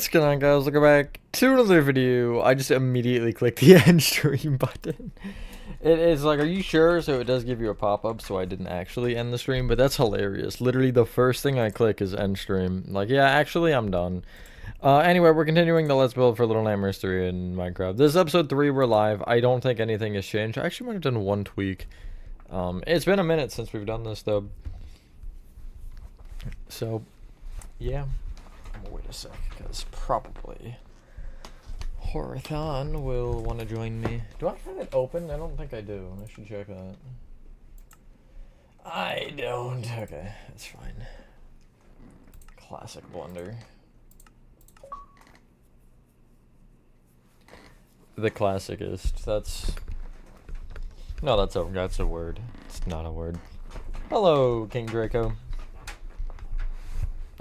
What's going on, guys? Welcome back to another video. I just immediately clicked the end stream button. It is like, are you sure? So it does give you a pop-up, so I didn't actually end the stream, but that's hilarious. Literally the first thing I click is end stream. Like, yeah, actually I'm done. Anyway, we're continuing the Let's Build for Little Nightmares 3 in Minecraft. This is episode 3, we're live. I don't think anything has changed. I actually might have done one tweak. It's been a minute since we've done this, though. So, yeah. Wait a sec, because probably Horathon will want to join me. Do I have it open? I don't think I do. I should check that. I don't. Okay, that's fine. Classic blunder. The classicist. That's... No, that's a word. It's not a word. Hello, King Draco.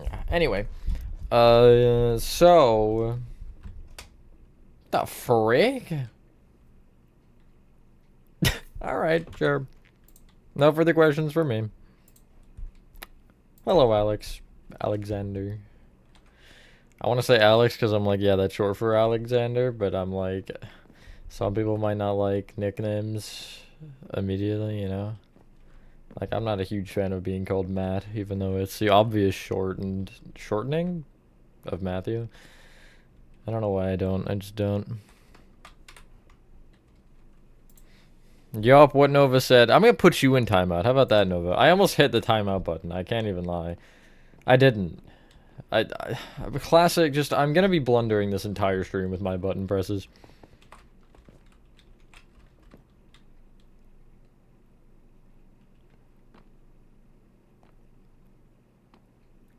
Yeah, anyway. So... The frick? Alright, sure. No further questions for me. Hello, Alex. Alexander. I want to say Alex because I'm like, yeah, that's short for Alexander, but I'm like, some people might not like nicknames immediately, you know? Like, I'm not a huge fan of being called Matt, even though it's the obvious shortening of Matthew. I don't know why I don't. I just don't. Yup, what Nova said. I'm gonna put you in timeout. How about that, Nova? I almost hit the timeout button. I can't even lie. I didn't. Classic, just, I'm gonna be blundering this entire stream with my button presses.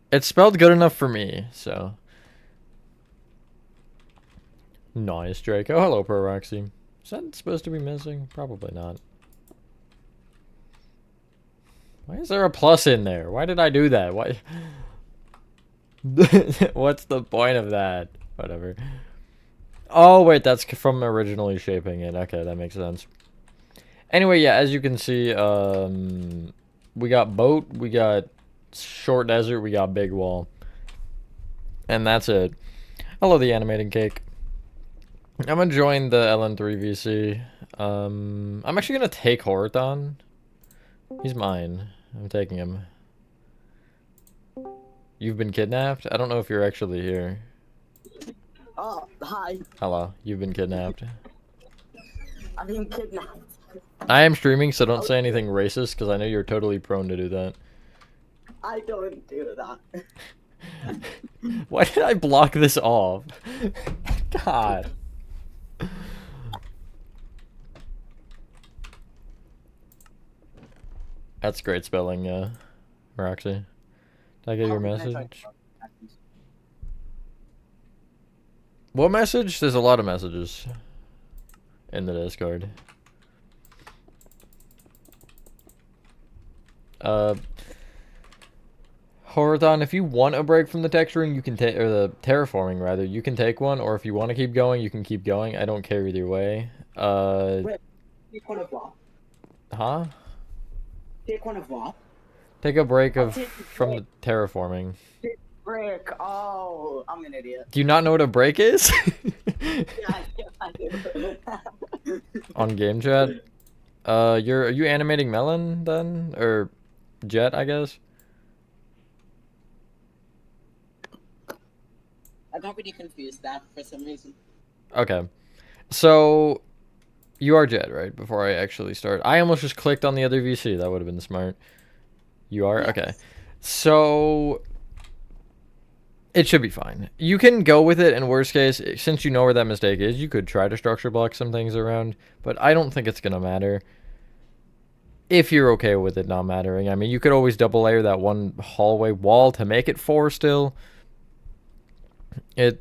It's spelled good enough for me, so. Nice, Draco. Hello, Pro Roxy. Is that supposed to be missing? Probably not. Why is there a plus in there? Why did I do that? Why? What's the point of that? Whatever. Oh, wait, that's from originally shaping it. Okay, that makes sense. Anyway, yeah, as you can see, we got boat, we got short desert, we got big wall. And that's it. Hello, the animated cake. I'm gonna join the LN3 VC. I'm actually gonna take Horathon. He's mine. I'm taking him. You've been kidnapped? I don't know if you're actually here. Oh, hi. Hello, you've been kidnapped. I've been kidnapped. I am streaming, so don't say anything racist, because I know you're totally prone to do that. I don't do that. Why did I block this off? God. That's great spelling, Roxy. Did I get your message? What message? There's a lot of messages in the Discord. Horathon, if you want a break from the texturing, you can take, or the terraforming rather, you can take one, or if you want to keep going, you can keep going. I don't care either way. Wait, take one of what? Huh? Take one of what? Take a break from the terraforming. Take break. Oh, I'm an idiot. Do you not know what a break is? Yeah, I do. On game chat? Are you animating Melon then? Or Jet, I guess? I got really confused there for some reason. Okay. So, you are Jet, right? Before I actually start. I almost just clicked on the other VC. That would have been smart. You are? Yes. Okay. So, it should be fine. You can go with it in worst case. Since you know where that mistake is, you could try to structure block some things around. But I don't think it's going to matter. If you're okay with it not mattering. I mean, you could always double layer that one hallway wall to make it 4 still. It's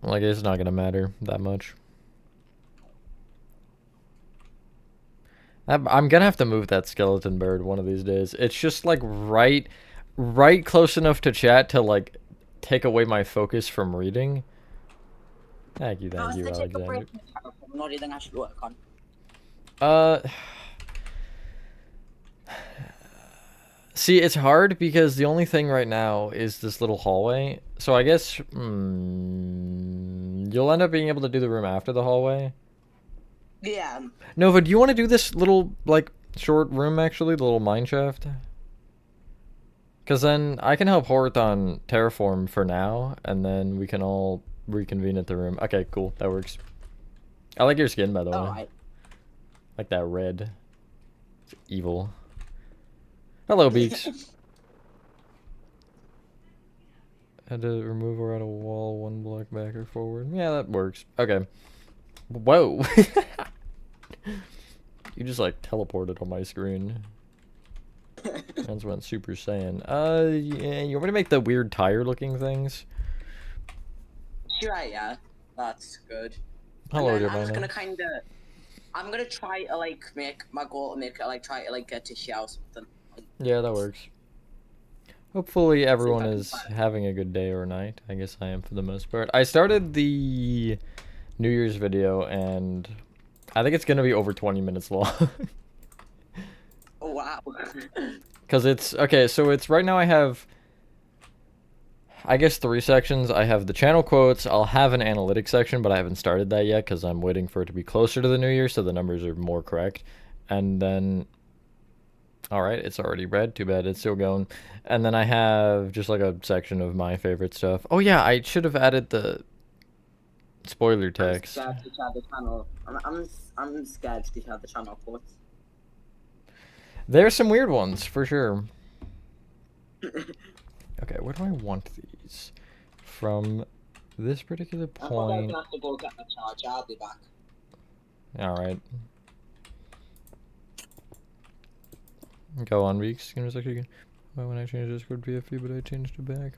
not going to matter that much. I'm going to have to move that skeleton bird one of these days. It's just, like, right close enough to chat to, like, take away my focus from reading. Thank you, Alexander. Not anything I should work on. See, it's hard because the only thing right now is this little hallway. So I guess you'll end up being able to do the room after the hallway. Yeah. Nova, do you want to do this little, like, short room, actually? The little mine shaft? Because then I can help Horathon terraform for now, and then we can all reconvene at the room. Okay, cool. That works. I like your skin, by the way. Alright. Like that red. It's evil. Hello, Beaks. Had to remove or add a wall 1 block back or forward. Yeah, that works. Okay. Whoa. You just like teleported on my screen. That's went Super Saiyan. Yeah, you want me to make the weird tire looking things? Sure, yeah. That's good. Hello, And then dear I'm just Mona. gonna I'm gonna try to like make my goal to make it like try to like get to share something. Yeah, that works. Hopefully everyone I can is find having a good day or night. I guess I am for the most part. I started the New Year's video and I think it's gonna be over 20 minutes long. Oh wow. Because it's, okay, so it's, right now I have, I guess 3 sections. I have the channel quotes, I'll have an analytics section, but I haven't started that yet because I'm waiting for it to be closer to the New Year so the numbers are more correct. And then, alright, it's already read, too bad, it's still going. And then I have just like a section of my favorite stuff. Oh yeah, I should have added the spoiler text. I'm scared to share the channel. I'm scared to share the channel quotes. There's some weird ones, for sure. Okay, where do I want these? From this particular point. I'm gonna have to go get my charger. I'll be back. Alright. Go on, Weeks. Give me a second. Why when I changed Discord PFP, but I changed it back?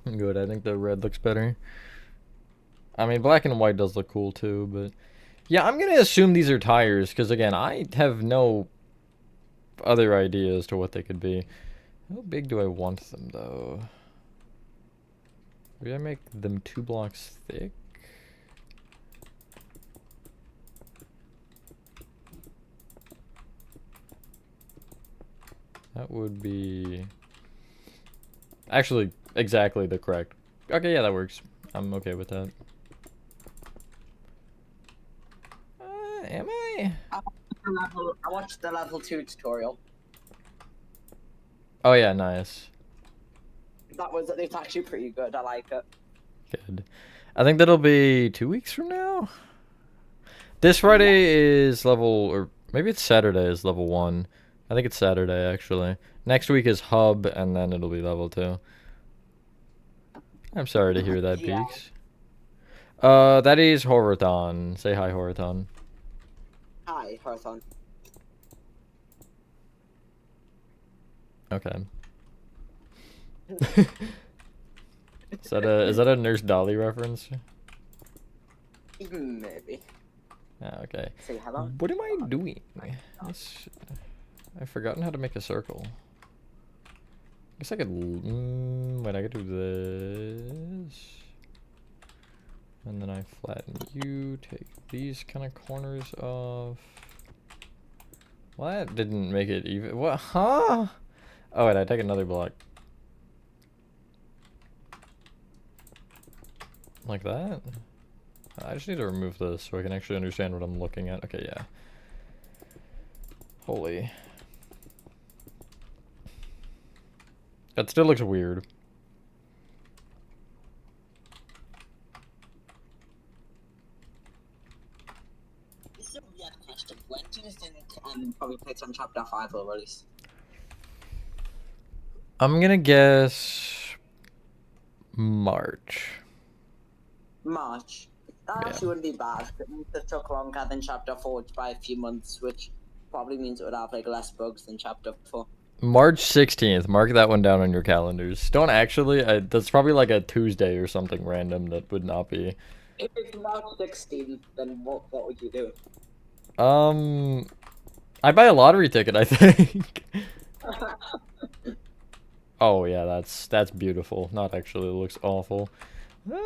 Good, I think the red looks better. I mean, black and white does look cool too, but... Yeah, I'm gonna assume these are tires, because again, I have no other idea as to what they could be. How big do I want them, though? Maybe I make them 2 blocks thick? That would be... actually, exactly the correct... Okay, yeah, that works. I'm okay with that. Am I? I watched the level 2 tutorial. Oh yeah, nice. It's actually pretty good. I like it. Good. I think that'll be 2 weeks from now. This Friday is level, or maybe it's Saturday is level 1. I think it's Saturday actually. Next week is hub, and then it'll be level 2. I'm sorry to hear that, Yeah. Beaks. That is Horathon. Say hi, Horathon. Hi, Hearthon. Okay. Is that a Nurse Dolly reference? Maybe. Ah, okay. Say hello. What am I doing? I've forgotten how to make a circle. Guess I could. Wait, I could do this. And then I flatten you, take these kind of corners off. Well, that didn't make it even. What? Huh? Oh, wait, I take another block. Like that? I just need to remove this so I can actually understand what I'm looking at. Okay, yeah. Holy. That still looks weird. This is a weird question. When do you think probably played on chapter 5 will release? I'm gonna guess March. March. That Yeah. actually wouldn't be bad. It means it took longer than chapter 4 by a few months, which probably means it would have like less bugs than chapter 4. March 16th. Mark that one down on your calendars. Don't actually. That's probably like a Tuesday or something random that would not be. If it's March 16th, then what would you do? I buy a lottery ticket, I think. Oh yeah, that's beautiful. Not actually, it looks awful. I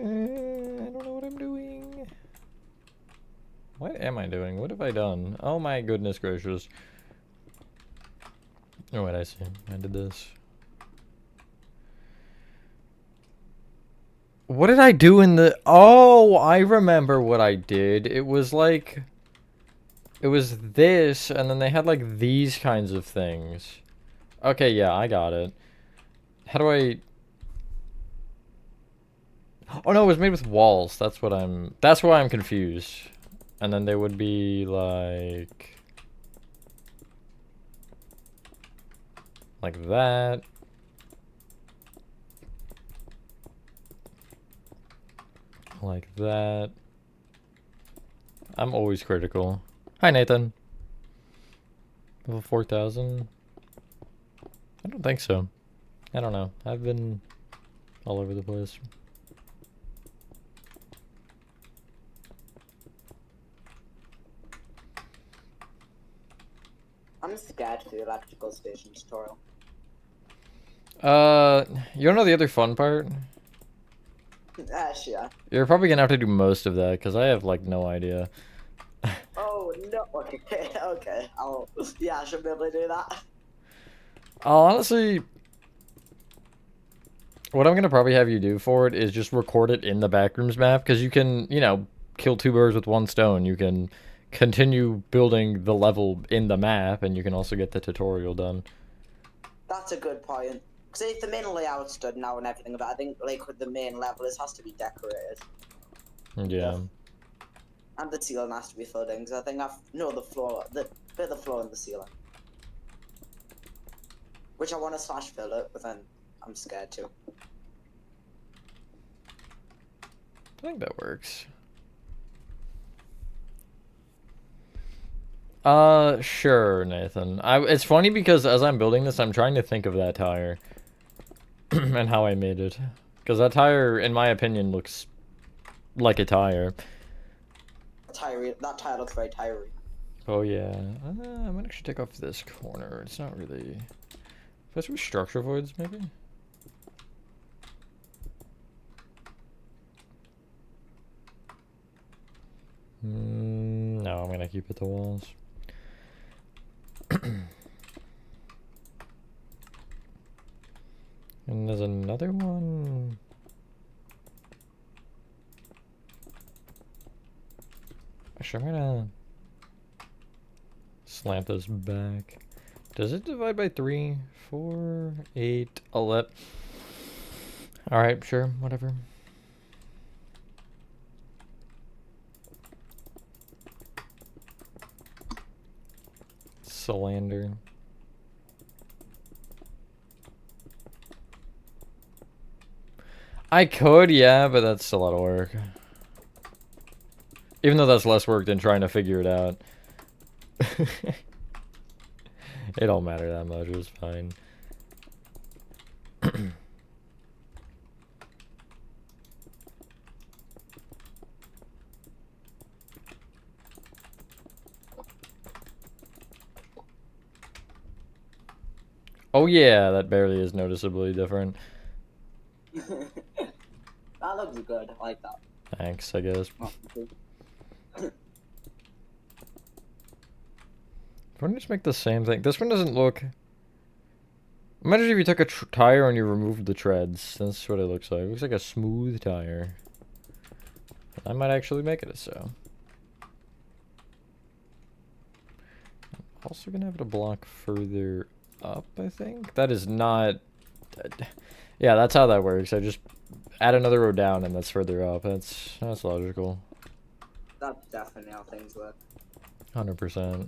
don't know what I'm doing. What am I doing? What have I done? Oh my goodness gracious. Oh wait, I see. I did this. What did I do in the... Oh, I remember what I did. It was like... It was this, and then they had like these kinds of things. Okay, yeah, I got it. How do I... Oh no, it was made with walls. That's what I'm... That's why I'm confused. And then they would be like... Like that. Like that. I'm always critical. Hi, Nathan. Level 4,000? I don't think so. I don't know. I've been all over the place. I'm scared for the electrical station tutorial. You don't know the other fun part? Yeah. You're probably gonna have to do most of that, because I have, like, no idea. Oh, no. Okay, okay. Yeah, I should be able to do that. Honestly, what I'm gonna probably have you do for it is just record it in the backrooms map, because you can, you know, kill two birds with one stone. You can continue building the level in the map, and you can also get the tutorial done. That's a good point. Because if the main layout's done now and everything, but I think, like, with the main level, this has to be decorated. Yeah. And the ceiling has to be filled in, because I think the floor, the bit of the floor and the ceiling. Which I want to slash fill it, but then I'm scared too. I think that works. Sure, Nathan. It's funny because as I'm building this, I'm trying to think of that tire. And how I made it. Because that tire, in my opinion, looks like a tire. That tire looks very tiring. Oh yeah. I might actually take off this corner. It's not really... If I structure voids, maybe? No, I'm gonna keep it to walls. And there's another one. Actually, I'm gonna slant this back. Does it divide by 3, 4, 8, 11? Alright, sure, whatever. Solander. I could, yeah, but that's a lot of work. Even though that's less work than trying to figure it out. It don't matter that much, it's fine. Oh yeah, that barely is noticeably different. That looks good. I like that. Thanks, I guess. Why don't you just make the same thing? This one doesn't look... Imagine if you took a tire and you removed the treads. That's what it looks like. It looks like a smooth tire. I might actually make it so. I'm also gonna have to block further up, I think. That is not... Yeah, that's how that works. I just add another row down and that's further up. That's logical. That's definitely how things work. 100%.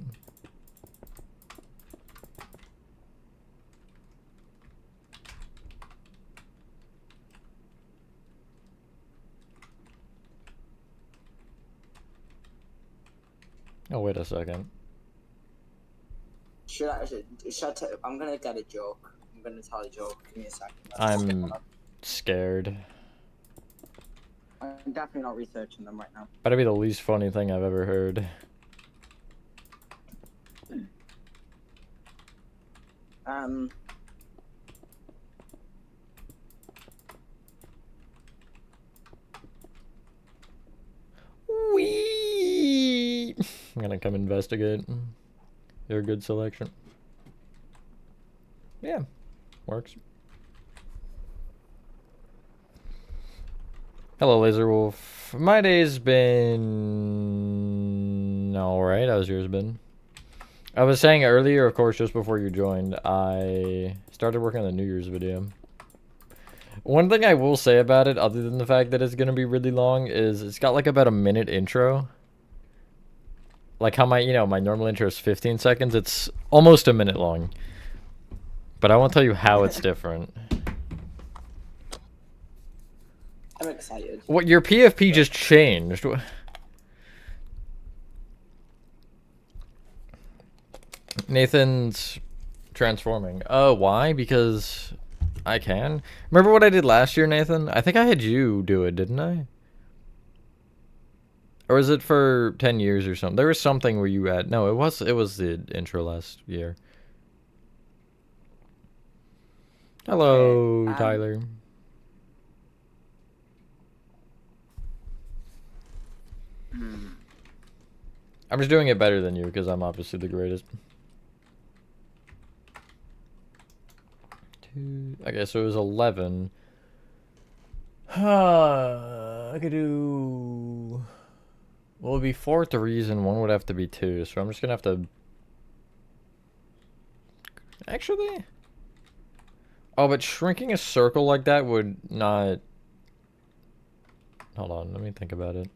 Oh, wait a second. I'm gonna get a joke. I'm gonna tell a joke. Give me a second. I'm scared. I'm definitely not researching them right now. That'd be the least funny thing I've ever heard. Wee. I'm gonna come investigate. You're a good selection. Yeah, works. Hello, Laser Wolf. My day's been alright. How's yours been? I was saying earlier, of course, just before you joined, I started working on the New Year's video. One thing I will say about it, other than the fact that it's gonna be really long, is it's got like about a minute intro. Like how my normal intro is 15 seconds. It's almost a minute long. But I won't tell you how it's different. I'm excited. What, your PFP just changed? Nathan's transforming. Oh, why? Because I can? Remember what I did last year, Nathan? I think I had you do it, didn't I? Or was it for 10 years or something? There was something where you had... No, it was the intro last year. Hello, Okay, Tyler. I'm just doing it better than you because I'm obviously the greatest. Okay, so it was 11. I could do... Well, it would be 4 threes and one would have to be 2, so I'm just gonna have to... Actually... Oh, but shrinking a circle like that would not... Hold on, let me think about it.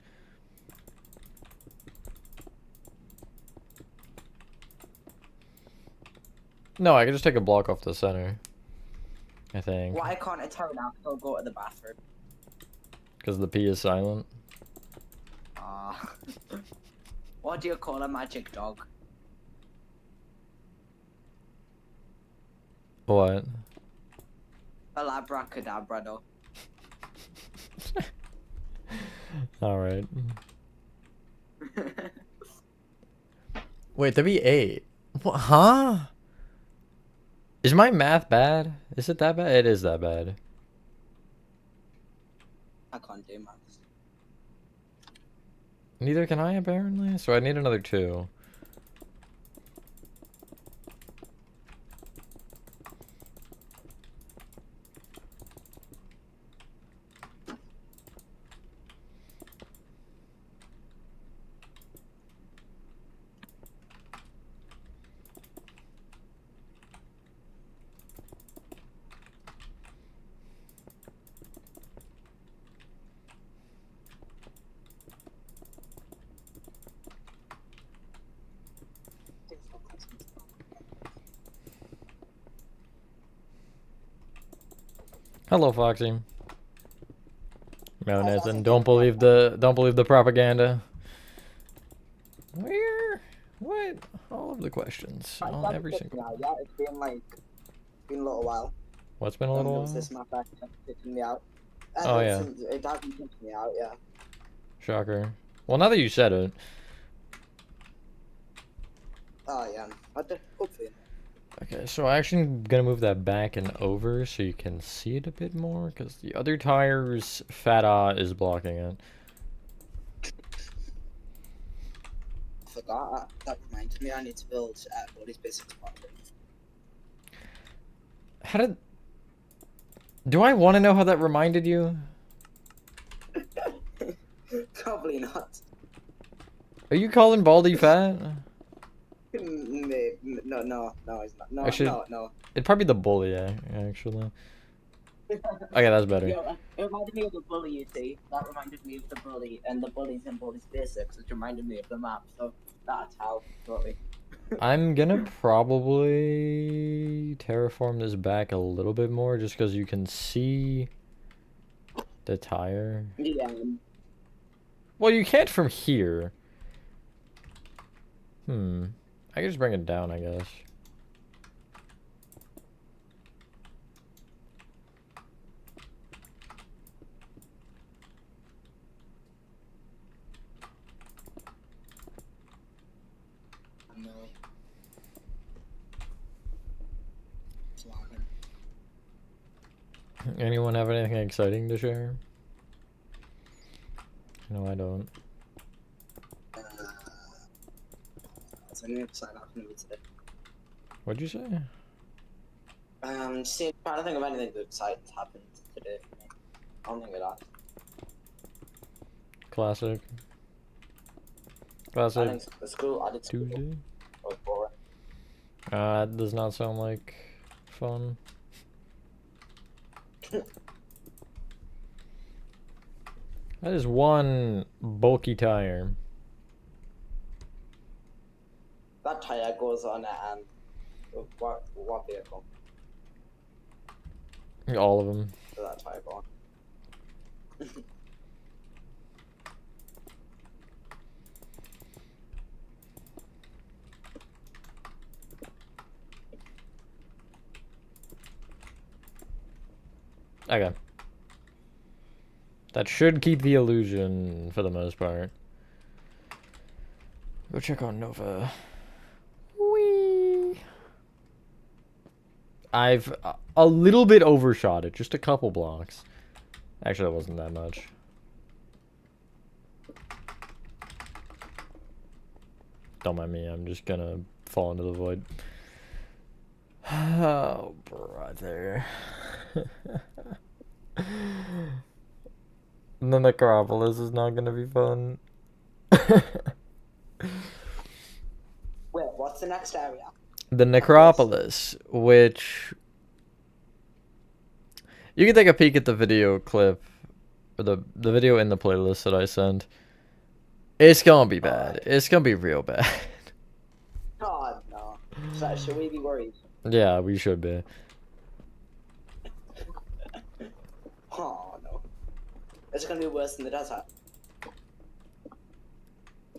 No, I could just take a block off the center. I think. Why can't I tell now? I'll go to the bathroom. Because the P is silent. Ah. What do you call a magic dog? What? A labracadabra dog. Alright. Wait, that'd be 8. What? Huh? Is my math bad? Is it that bad? It is that bad. I can't do maths. Neither can I, apparently. So I need another 2. Hello, Foxy. No, Nathan, don't believe the propaganda. Where? What? All of the questions on every single. Yeah, it's been a little while. What's been a little while? This map actually picking me out. Oh yeah. It hasn't picked me out, yeah. Shocker. Well, now that you said it. Oh yeah. Hopefully. Okay, so I actually gonna move that back and over so you can see it a bit more, because the other tire's fat is blocking it. I forgot. That reminds me, I need to build Body's Basics properly. How did... Do I want to know how that reminded you? Probably not. Are you calling Baldy fat? No, it's not. No, Actually, no. It'd probably be the bully, actually. Okay, that's better. Yeah, it reminded me of the bully, you see. That reminded me of the bully, and the bullies in Bully's Basics, which reminded me of the map, so that's how, totally. I'm gonna probably terraform this back a little bit more, just because you can see the tire. Yeah. Well, you can't from here. I can just bring it down, I guess. No. Anyone have anything exciting to share? No, I don't. So I need to sign off maybe today. What'd you say? See, I don't think of anything that exciting happened today for me. I don't think of that. Classic. I Classic think the school, I did school. Tuesday. It was boring. That does not sound like fun. That is one bulky tire. That tire goes on what vehicle All of them. does that tire go on? Okay. That should keep the illusion for the most part. Go check on Nova. Whee! I've a little bit overshot it, just a couple blocks. Actually, it wasn't that much. Don't mind me, I'm just gonna fall into the void. Oh, brother. The necropolis is not gonna be fun. Wait, what's the next area? The necropolis, which you can take a peek at the video clip, or the video in the playlist that I sent. It's gonna be bad. It's gonna be real bad. God, no. So, should we be worried? Yeah, we should be. Oh, no. It's gonna be worse than the desert.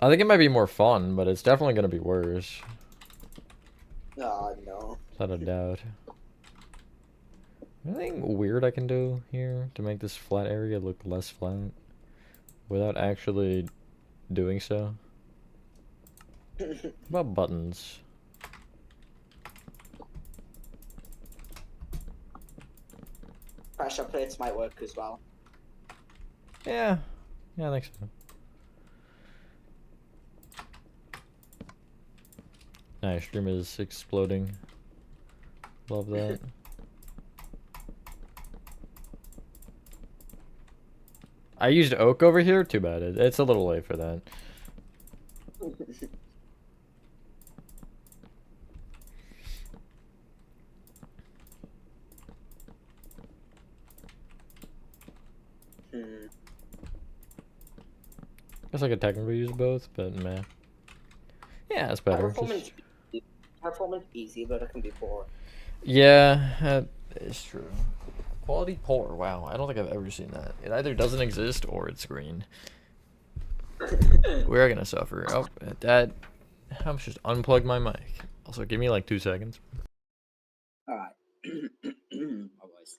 I think it might be more fun, but it's definitely gonna be worse. Oh, no. Without a doubt. Anything weird I can do here to make this flat area look less flat without actually doing so? What about buttons? Pressure plates might work as well. Yeah, I think so. Nice, stream is exploding. Love that. I used oak over here? Too bad. It's a little late for that. Guess I could technically use both, but meh. Yeah, it's better. Performance easy, but it can be boring. Yeah, that is true. Quality poor. Wow, I don't think I've ever seen that. It either doesn't exist or it's green. We're gonna suffer. Oh, that. I'm just unplug my mic. Also, give me like 2 seconds. Alright. My voice.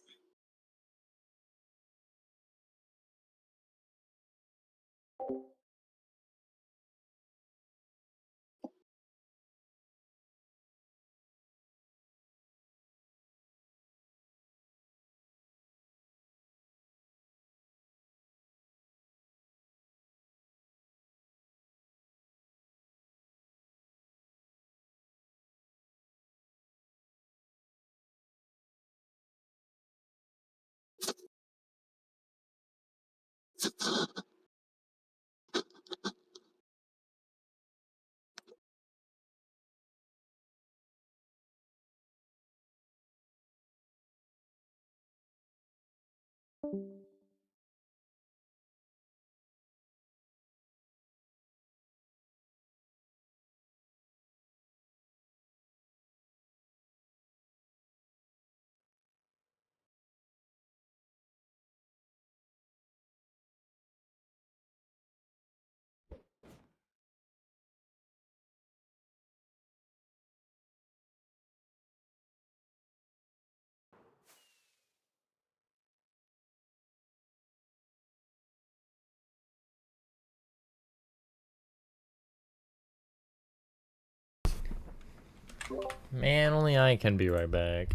Man, only I can be right back.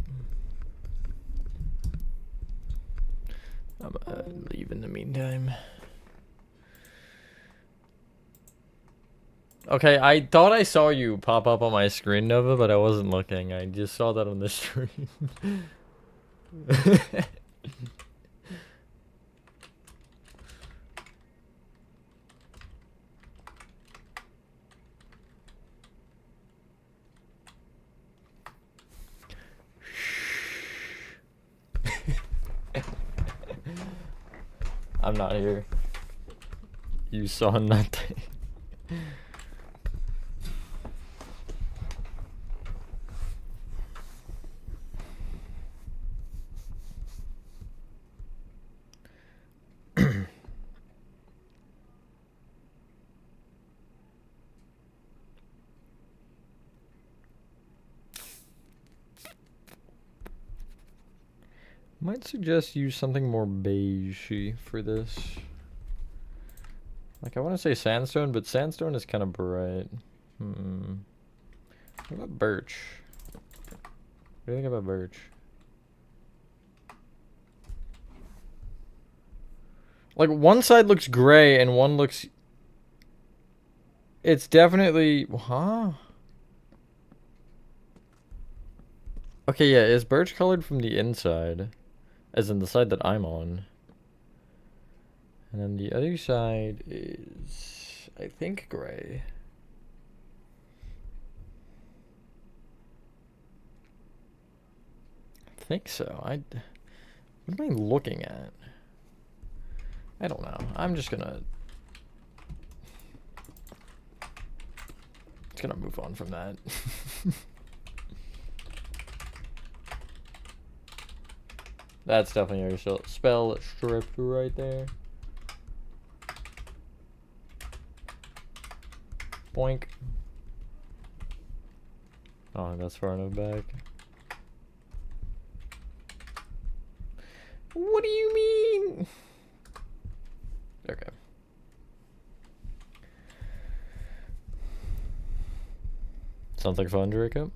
I'm gonna leave in the meantime. Okay, I thought I saw you pop up on my screen, Nova, but I wasn't looking. I just saw that on the stream. I'm not here. You saw nothing. Might suggest use something more beigey for this. Like, I want to say sandstone, but sandstone is kind of bright. What about birch? What do you think about birch? Like, one side looks gray and one looks... It's definitely... Huh? Okay, yeah, is birch colored from the inside? As in the side that I'm on. And then the other side is, I think, gray. I think so. What am I looking at? I don't know. I'm just gonna move on from that. That's definitely your spell strip right there. Boink. Oh, that's far enough back. What do you mean? Okay. Sounds like fun, Jacob.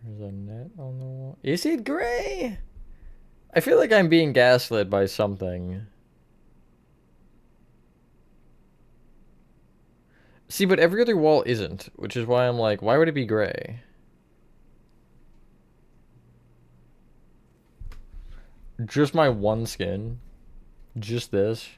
There's a net on the wall. Is it gray? I feel like I'm being gaslit by something. See, but every other wall isn't, which is why I'm like, why would it be gray? Just my one skin. Just this.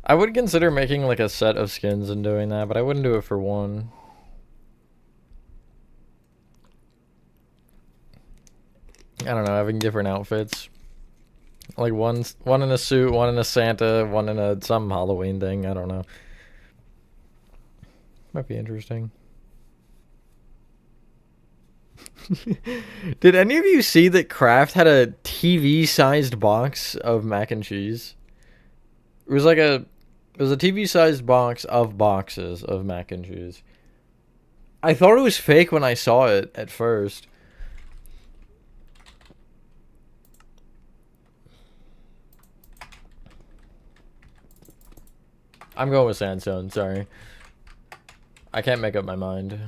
I would consider making like a set of skins and doing that, but I wouldn't do it for one. I don't know, having different outfits. Like one in a suit, one in a Santa, one in a some Halloween thing, I don't know. Might be interesting. Did any of you see that Kraft had a TV-sized box of mac and cheese? It was a TV-sized box of boxes of mac and cheese. I thought it was fake when I saw it at first. I'm going with sandstone, sorry. I can't make up my mind.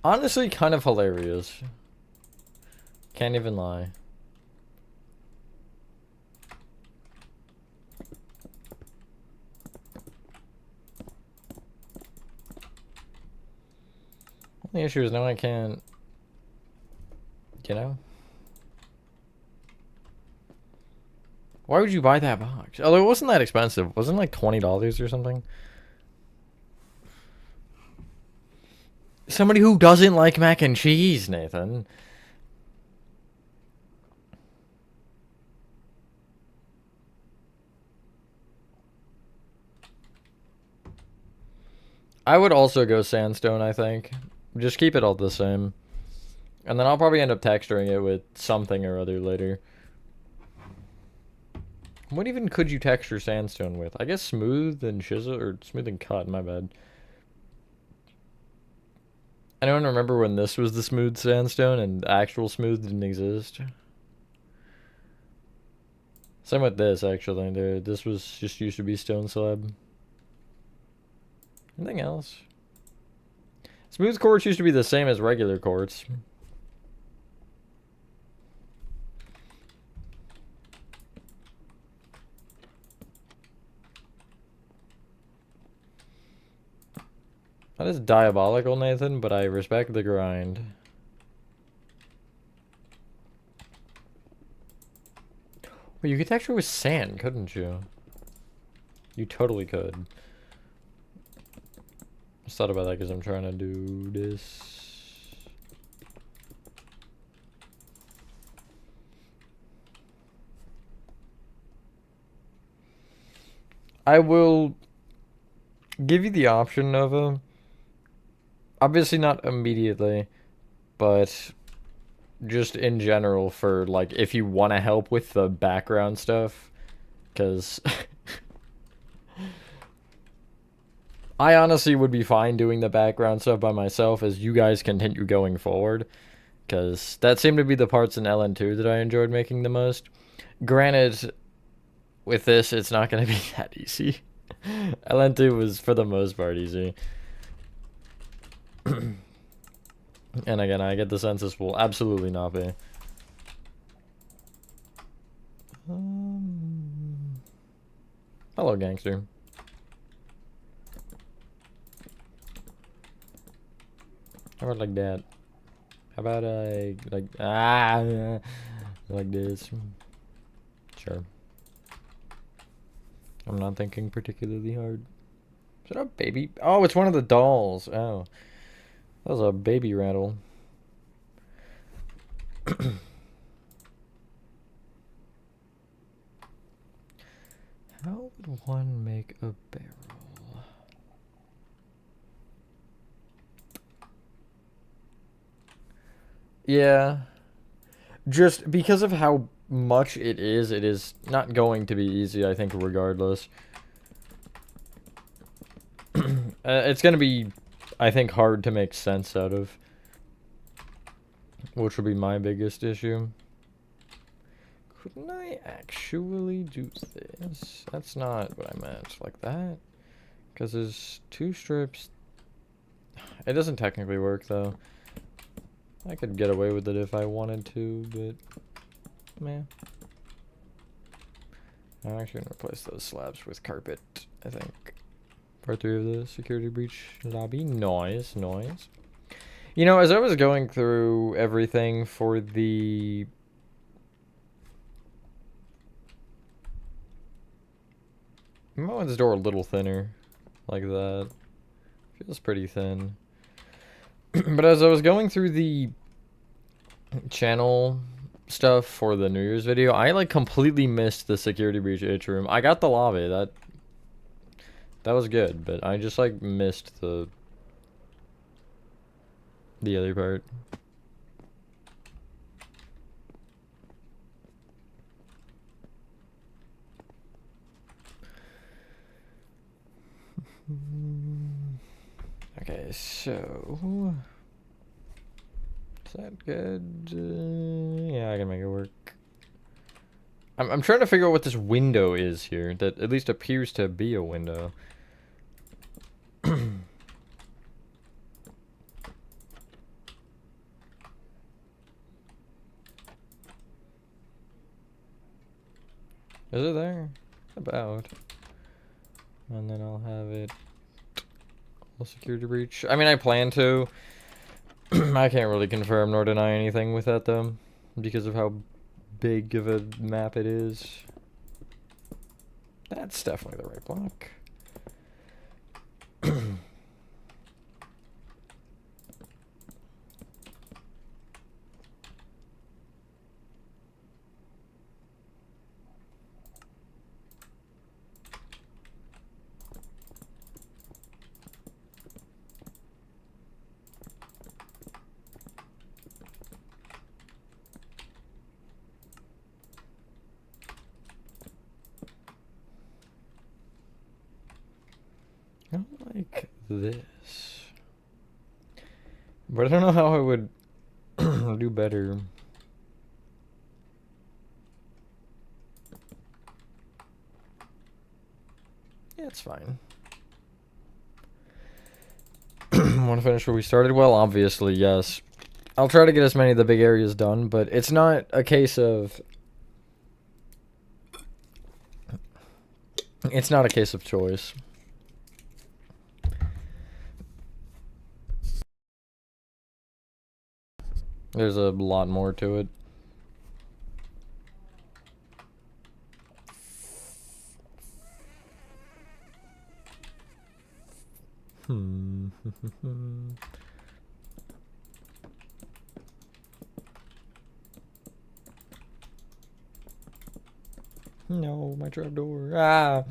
Honestly, kind of hilarious. Can't even lie. The issue is now I can't, you know? Why would you buy that box? Although it wasn't that expensive. Wasn't it like $20 or something? Somebody who doesn't like mac and cheese, Nathan. I would also go sandstone, I think. Just keep it all the same. And then I'll probably end up texturing it with something or other later. What even could you texture sandstone with? I guess smooth and chisel, or smooth and cut, my bad. I don't remember when this was the smooth sandstone and actual smooth didn't exist. Same with this, actually. This was just used to be stone slab. Anything else? Smooth quartz used to be the same as regular quartz. That is diabolical, Nathan, but I respect the grind. Well, you could texture with sand, couldn't you? You totally could. I just thought about that because I'm trying to do this. I will give you the option, Nova. Obviously not immediately, but just in general for, like, if you want to help with the background stuff. Because I honestly would be fine doing the background stuff by myself as you guys continue going forward. Because that seemed to be the parts in LN2 that I enjoyed making the most. Granted, with this, it's not going to be that easy. LN2 was, for the most part, easy. And again, I get the sense this will absolutely not be. Hello, gangster. How about like that? How about like this? Sure. I'm not thinking particularly hard. Shut up, baby. Oh, it's one of the dolls. Oh. That was a baby rattle. How would one make a barrel? Yeah. Just because of how much it is not going to be easy, I think, regardless. It's going to be, I think, hard to make sense out of. Which will be my biggest issue. Couldn't I actually do this? That's not what I meant. Like that? Because there's 2 strips. It doesn't technically work, though. I could get away with it if I wanted to, but... man. I'm actually going to replace those slabs with carpet, I think. Part 3 of the security breach lobby. Noise. You know, as I was going through everything for the... I might want this door a little thinner. Like that. Feels pretty thin. But as I was going through the channel stuff for the New Year's video, I like completely missed the security breach itch room. I got the lobby. That was good, but I just like missed the other part. Okay, so is that good? Yeah, I can make it work. I'm trying to figure out what this window is here that at least appears to be a window. Is it there? About. And then I'll have it all security breach. I mean, I plan to. I can't really confirm nor deny anything with that, though, because of how big of a map it is. That's definitely the right block. this. But I don't know how I would do better. Yeah, it's fine. Want to finish where we started? Well, obviously, yes. I'll try to get as many of the big areas done, but it's not a case of... It's not a case of choice. There's a lot more to it. No, my trapdoor. Ah!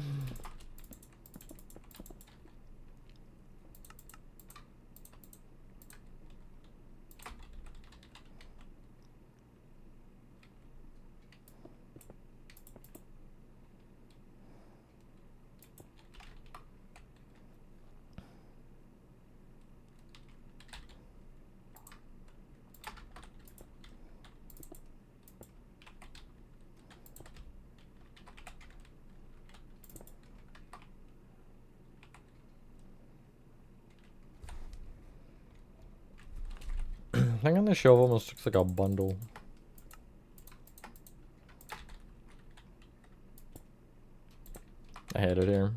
I think on the shelf almost looks like a bundle. I had it here.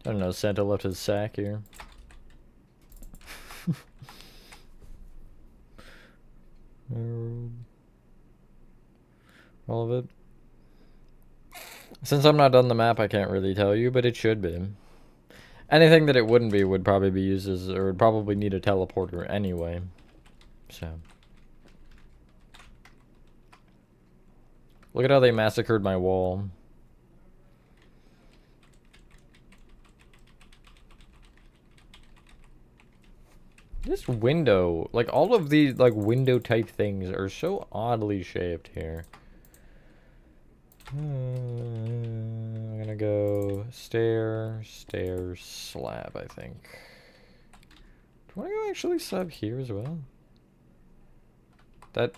I don't know, Santa left his sack here. All of it. Since I'm not done the map, I can't really tell you, but it should be. Anything that it wouldn't be would probably be used as, or would probably need a teleporter anyway. So. Look at how they massacred my wall. This window, like all of these like window type things are so oddly shaped here. I'm gonna go stairs, slab, I think. Do I want to go actually slab here as well? That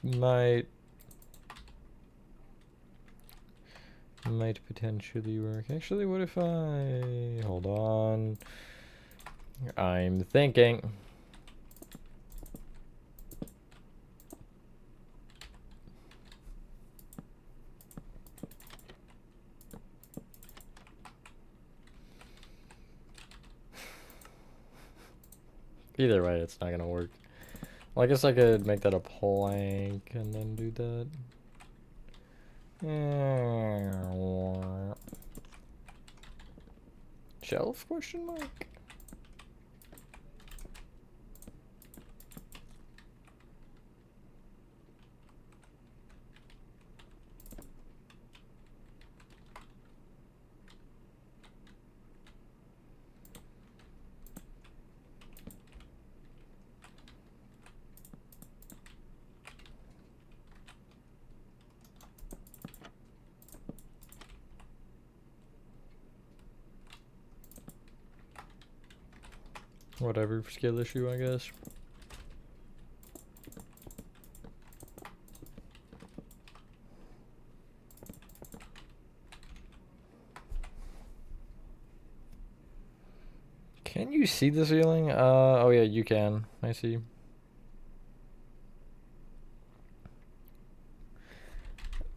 might potentially work. Actually, what if I... Hold on. I'm thinking. Either way, it's not gonna work. Well, I guess I could make that a plank and then do that. Shelf, question mark? Whatever, skill issue, I guess. Can you see the ceiling? Oh yeah, you can. I see.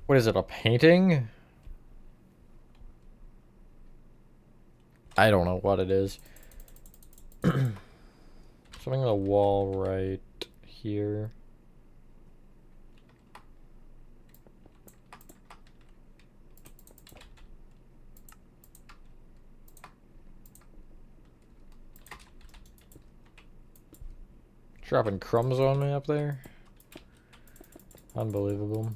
What is it, a painting? I don't know what it is. Something on the wall right here. Dropping crumbs on me up there. Unbelievable.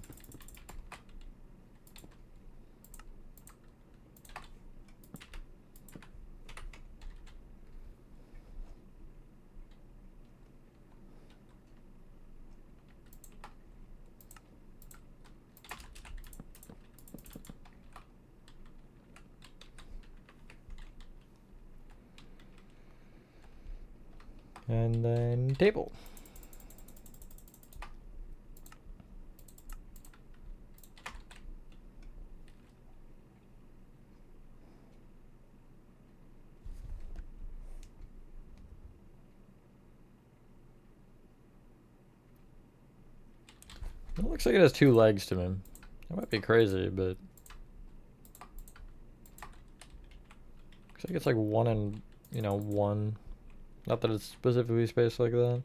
And then table. It looks like it has 2 legs to me. That might be crazy, but looks like it's like 1 and, you know, 1. Not that it's specifically spaced like that.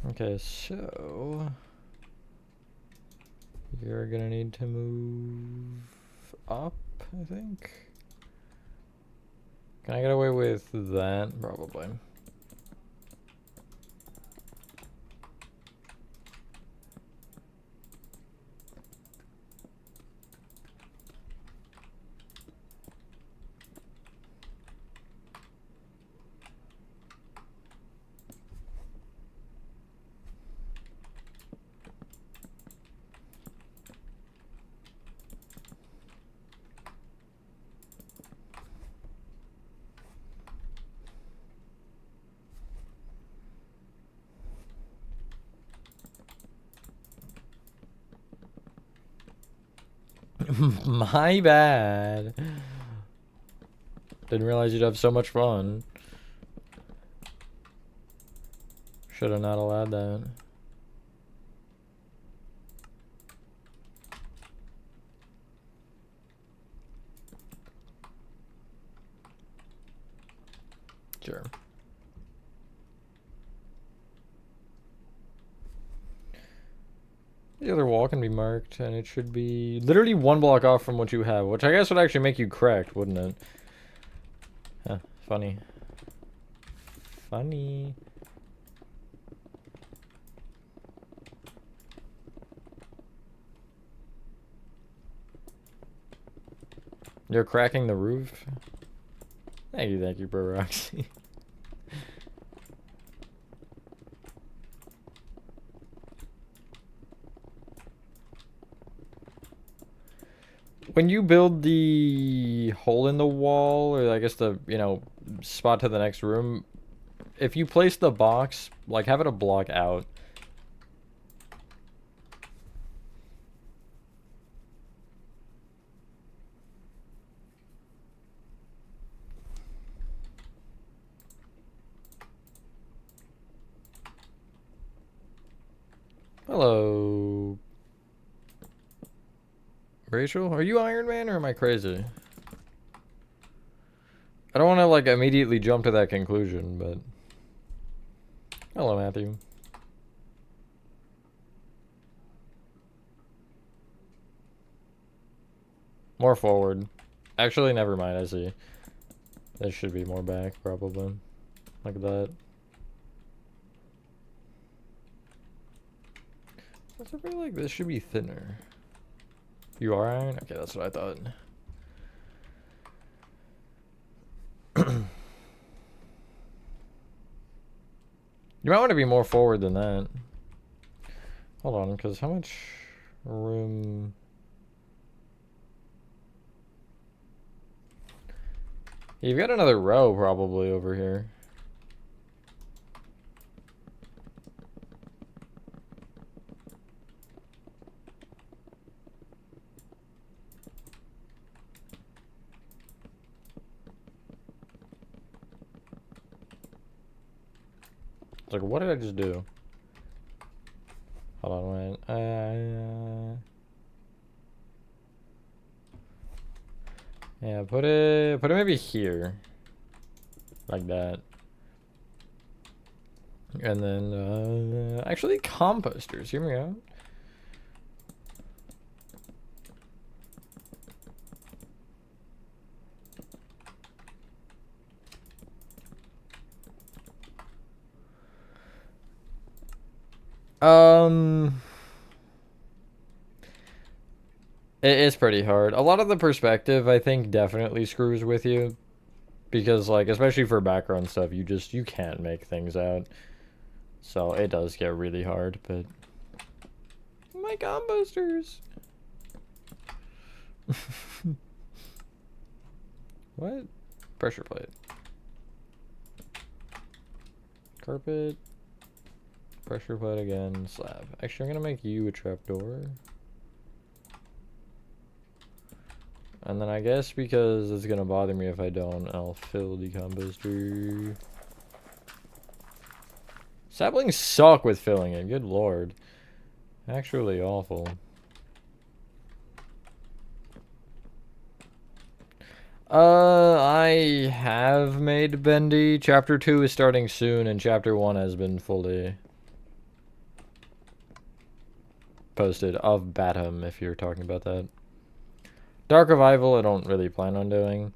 Okay, so you're gonna need to move up, I think. Can I get away with that? Probably. My bad. Didn't realize you'd have so much fun. Should have not allowed that. Sure. The other wall can be marked, and it should be literally 1 block off from what you have, which I guess would actually make you correct, wouldn't it? Huh, funny. Funny. You're cracking the roof? Thank you, bro, Roxy. When you build the hole in the wall, or I guess the, you know, spot to the next room, if you place the box, like, have it a block out. Hello. Rachel? Are you Iron Man, or am I crazy? I don't want to, like, immediately jump to that conclusion, but... Hello, Matthew. More forward. Actually, never mind, I see. This should be more back, probably. Like that. I feel like this should be thinner. You are iron? Okay, that's what I thought. You might want to be more forward than that. Hold on, because how much room... You've got another row probably over here. It's like, what did I just do? Hold on, wait. Yeah, put it maybe here. Like that. And then, actually composters, hear me out. It is pretty hard. A lot of the perspective, I think, definitely screws with you. Because, like, especially for background stuff, you can't make things out. So it does get really hard, but... My composters! What? Pressure plate. Carpet. Pressure plate again. Slab. Actually, I'm gonna make you a trapdoor. And then I guess because it's gonna bother me if I don't, I'll fill the composter. Saplings suck with filling it, good lord. Actually awful. I have made Bendy. Chapter 2 is starting soon, and Chapter 1 has been fully posted of Batham, if you're talking about that. Dark Revival, I don't really plan on doing.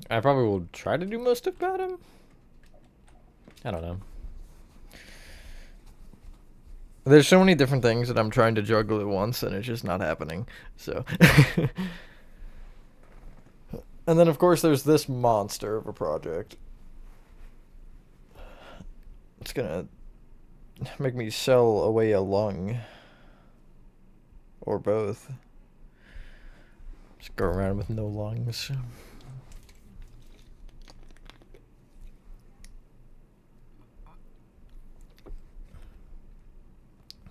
I probably will try to do most of Batham. I don't know. There's so many different things that I'm trying to juggle at once, and it's just not happening. So... And then, of course, there's this monster of a project. It's gonna make me sell away a lung. Or both. Just go around with no lungs.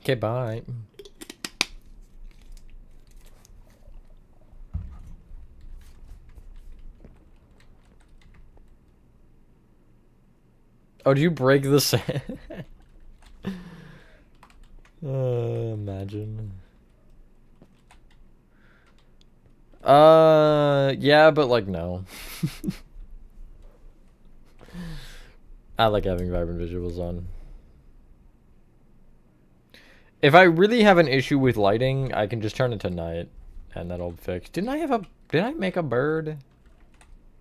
Okay, bye. Oh, did you break the sand? Imagine. Yeah, but like, no. I like having vibrant visuals on. If I really have an issue with lighting, I can just turn it to night, and that'll fix. Did I make a bird?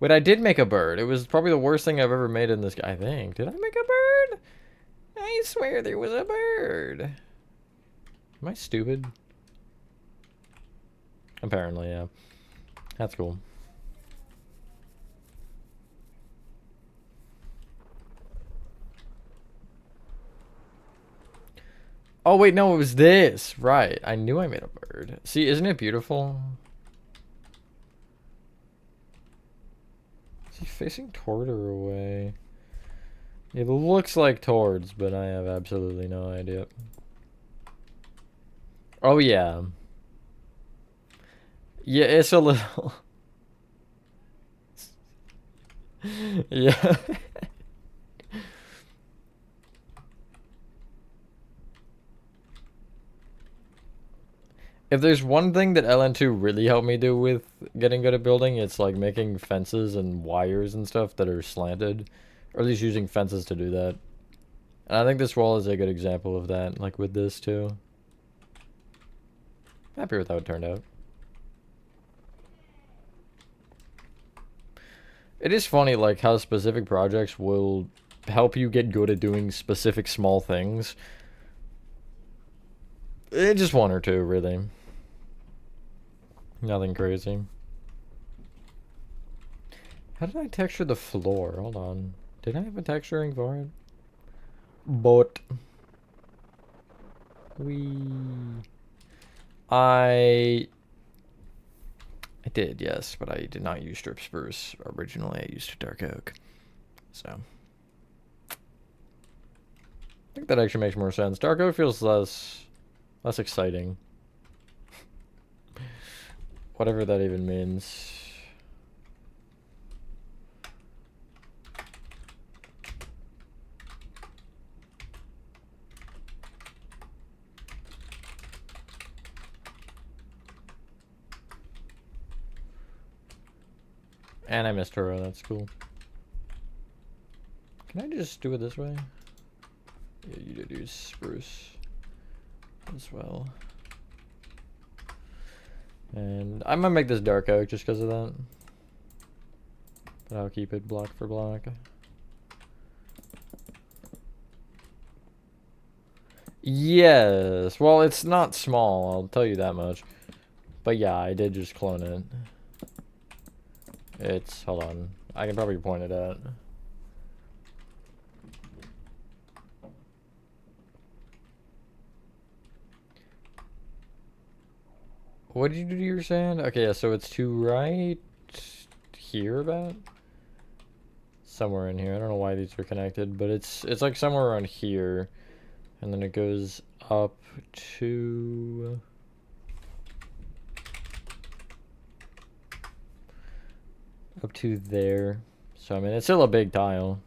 Wait, I did make a bird. It was probably the worst thing I've ever made in this, I think. Did I make a bird? I swear there was a bird. Am I stupid? Apparently, yeah. That's cool. Oh, wait, no, it was this. Right. I knew I made a bird. See, isn't it beautiful? Is he facing toward or away? It looks like towards, but I have absolutely no idea. Oh, yeah. Yeah, it's a little... Yeah. If there's one thing that LN2 really helped me do with getting good at building, it's like making fences and wires and stuff that are slanted. Or at least using fences to do that. And I think this wall is a good example of that, like with this too. Happy with how it turned out. It is funny, like, how specific projects will help you get good at doing specific small things. Just one or two, really. Nothing crazy. How did I texture the floor? Hold on. Did I have a texturing for it? But... I did, yes, but I did not use strip spruce. Originally, I used dark oak. So... I think that actually makes more sense. Dark oak feels less exciting. Whatever that even means. And I missed her, that's cool. Can I just do it this way? Yeah, you did use spruce as well. And I'm gonna make this dark oak just because of that. But I'll keep it block for block. Yes, well, it's not small, I'll tell you that much. But yeah, I did just clone it. It's, hold on, I can probably point it out. What did you do to your sand? Okay, yeah, so it's to right here about? somewhere in here. I don't know why these are connected, but it's like somewhere around here, and then it goes up to there. So I mean, it's still a big tile.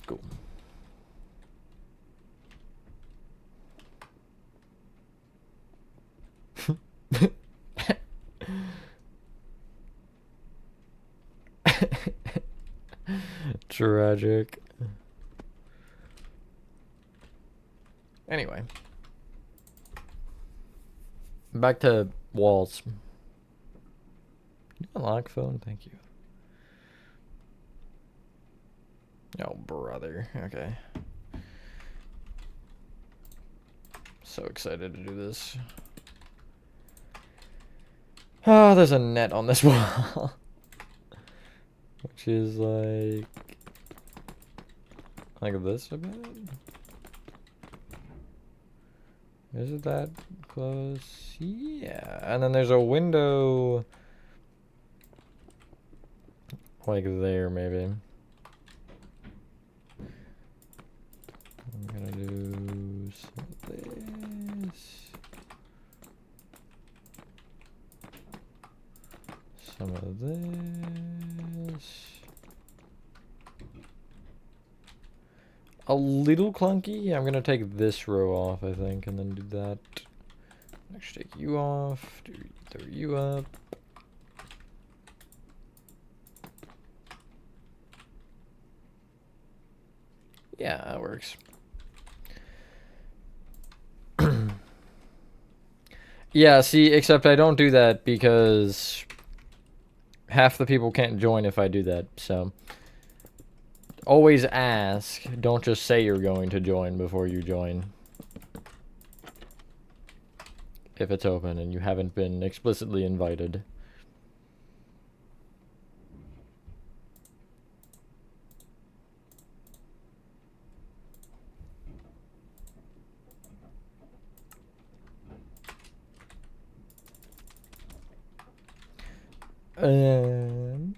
Cool. Tragic. Anyway. Back to walls. Unlock phone, thank you. Oh, brother. Okay. So excited to do this. Oh, there's a net on this wall. Which is like this a bit? Is it that close? Yeah. And then there's a window like there, maybe. I'm gonna do some of this. Some of this. A little clunky. I'm gonna take this row off, I think, and then do that. Actually, take you off. Throw you up. Yeah, that works. Yeah, see, except I don't do that because half the people can't join if I do that, so always ask. Don't just say you're going to join before you join. If it's open and you haven't been explicitly invited. Um,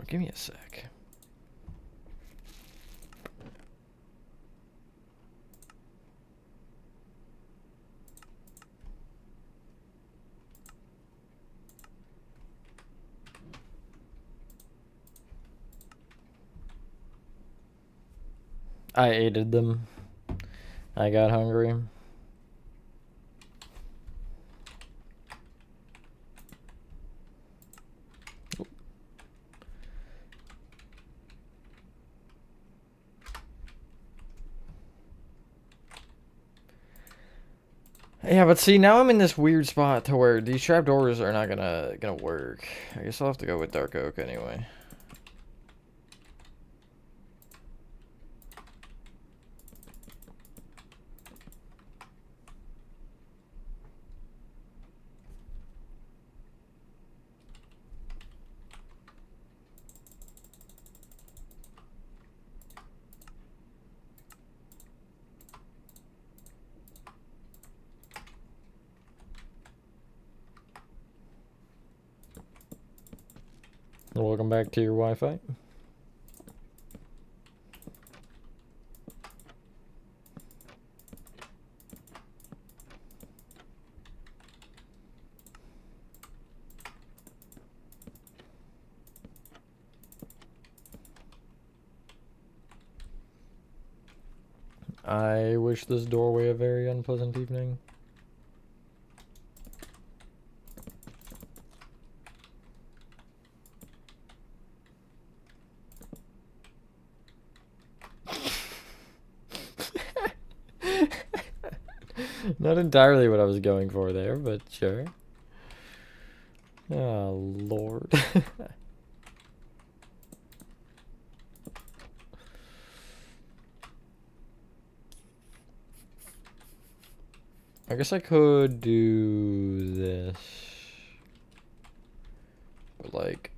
give me a sec. I aided them. I got hungry. Yeah, but see, now I'm in this weird spot to where these trapdoors are not gonna work. I guess I'll have to go with dark oak anyway. Welcome back to your Wi-Fi. I wish this doorway a very unpleasant evening. Not entirely what I was going for there, but sure. Oh, Lord. I guess I could do this. But like...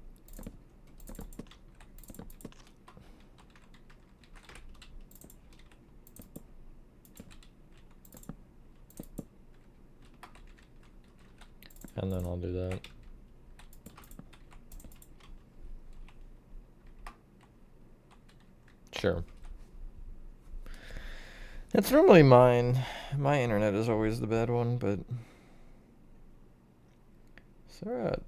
And then I'll do that. Sure. It's normally mine. My internet is always the bad one, but... Is there a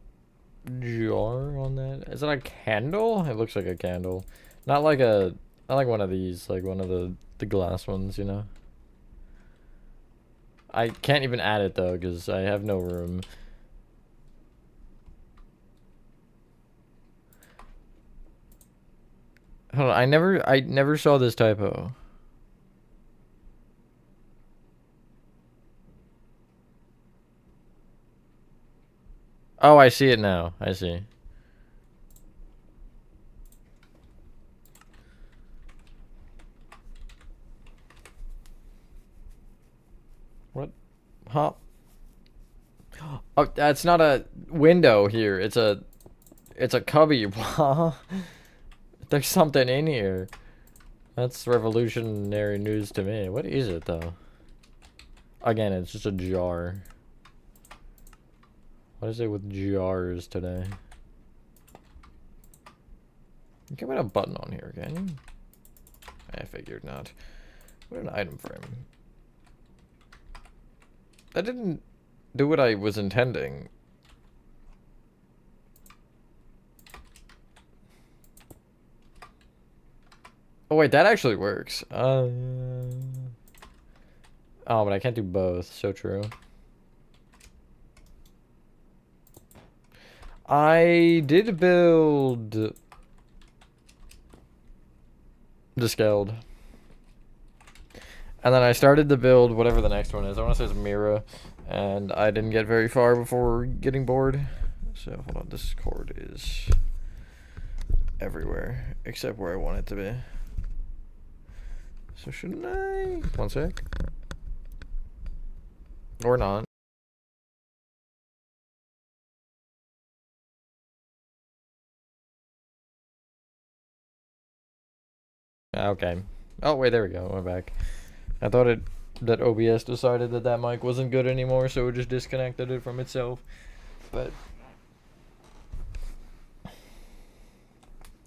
jar on that? Is it a candle? It looks like a candle. Not like a... Not like one of these, like one of the glass ones, you know? I can't even add it though, because I have no room. Hold on, I never saw this typo. Oh, I see it now. I see. What? Huh? Oh, that's not a window here. It's a cubby. There's something in here. That's revolutionary news to me. What is it though? Again, it's just a jar. What is it with jars today? You can put a button on here, can you? I figured not. What an item frame. That didn't do what I was intending. Oh wait, that actually works. Oh, but I can't do both. So true. I did build the scaled. And then I started to build whatever the next one is. I want to say it's Mira. And I didn't get very far before getting bored. So hold on, this cord is everywhere. Except where I want it to be. So shouldn't I? One sec. Or not. Okay. Oh, wait, there we go. We're back. I thought that OBS decided that mic wasn't good anymore, so it just disconnected it from itself. But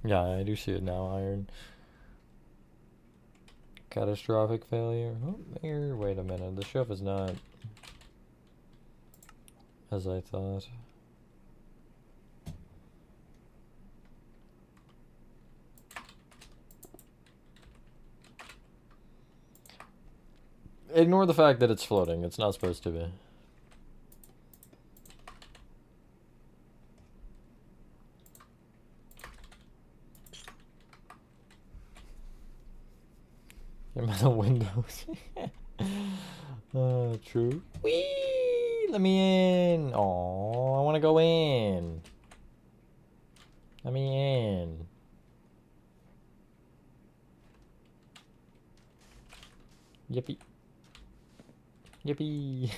yeah, I do see it now, Iron. Catastrophic failure. Oh, there. Wait a minute. The chef is not as I thought. Ignore the fact that it's floating. It's not supposed to be. Get by the windows. True. Whee! Let me in. Oh, I want to go in. Let me in. Yippee. Yippee.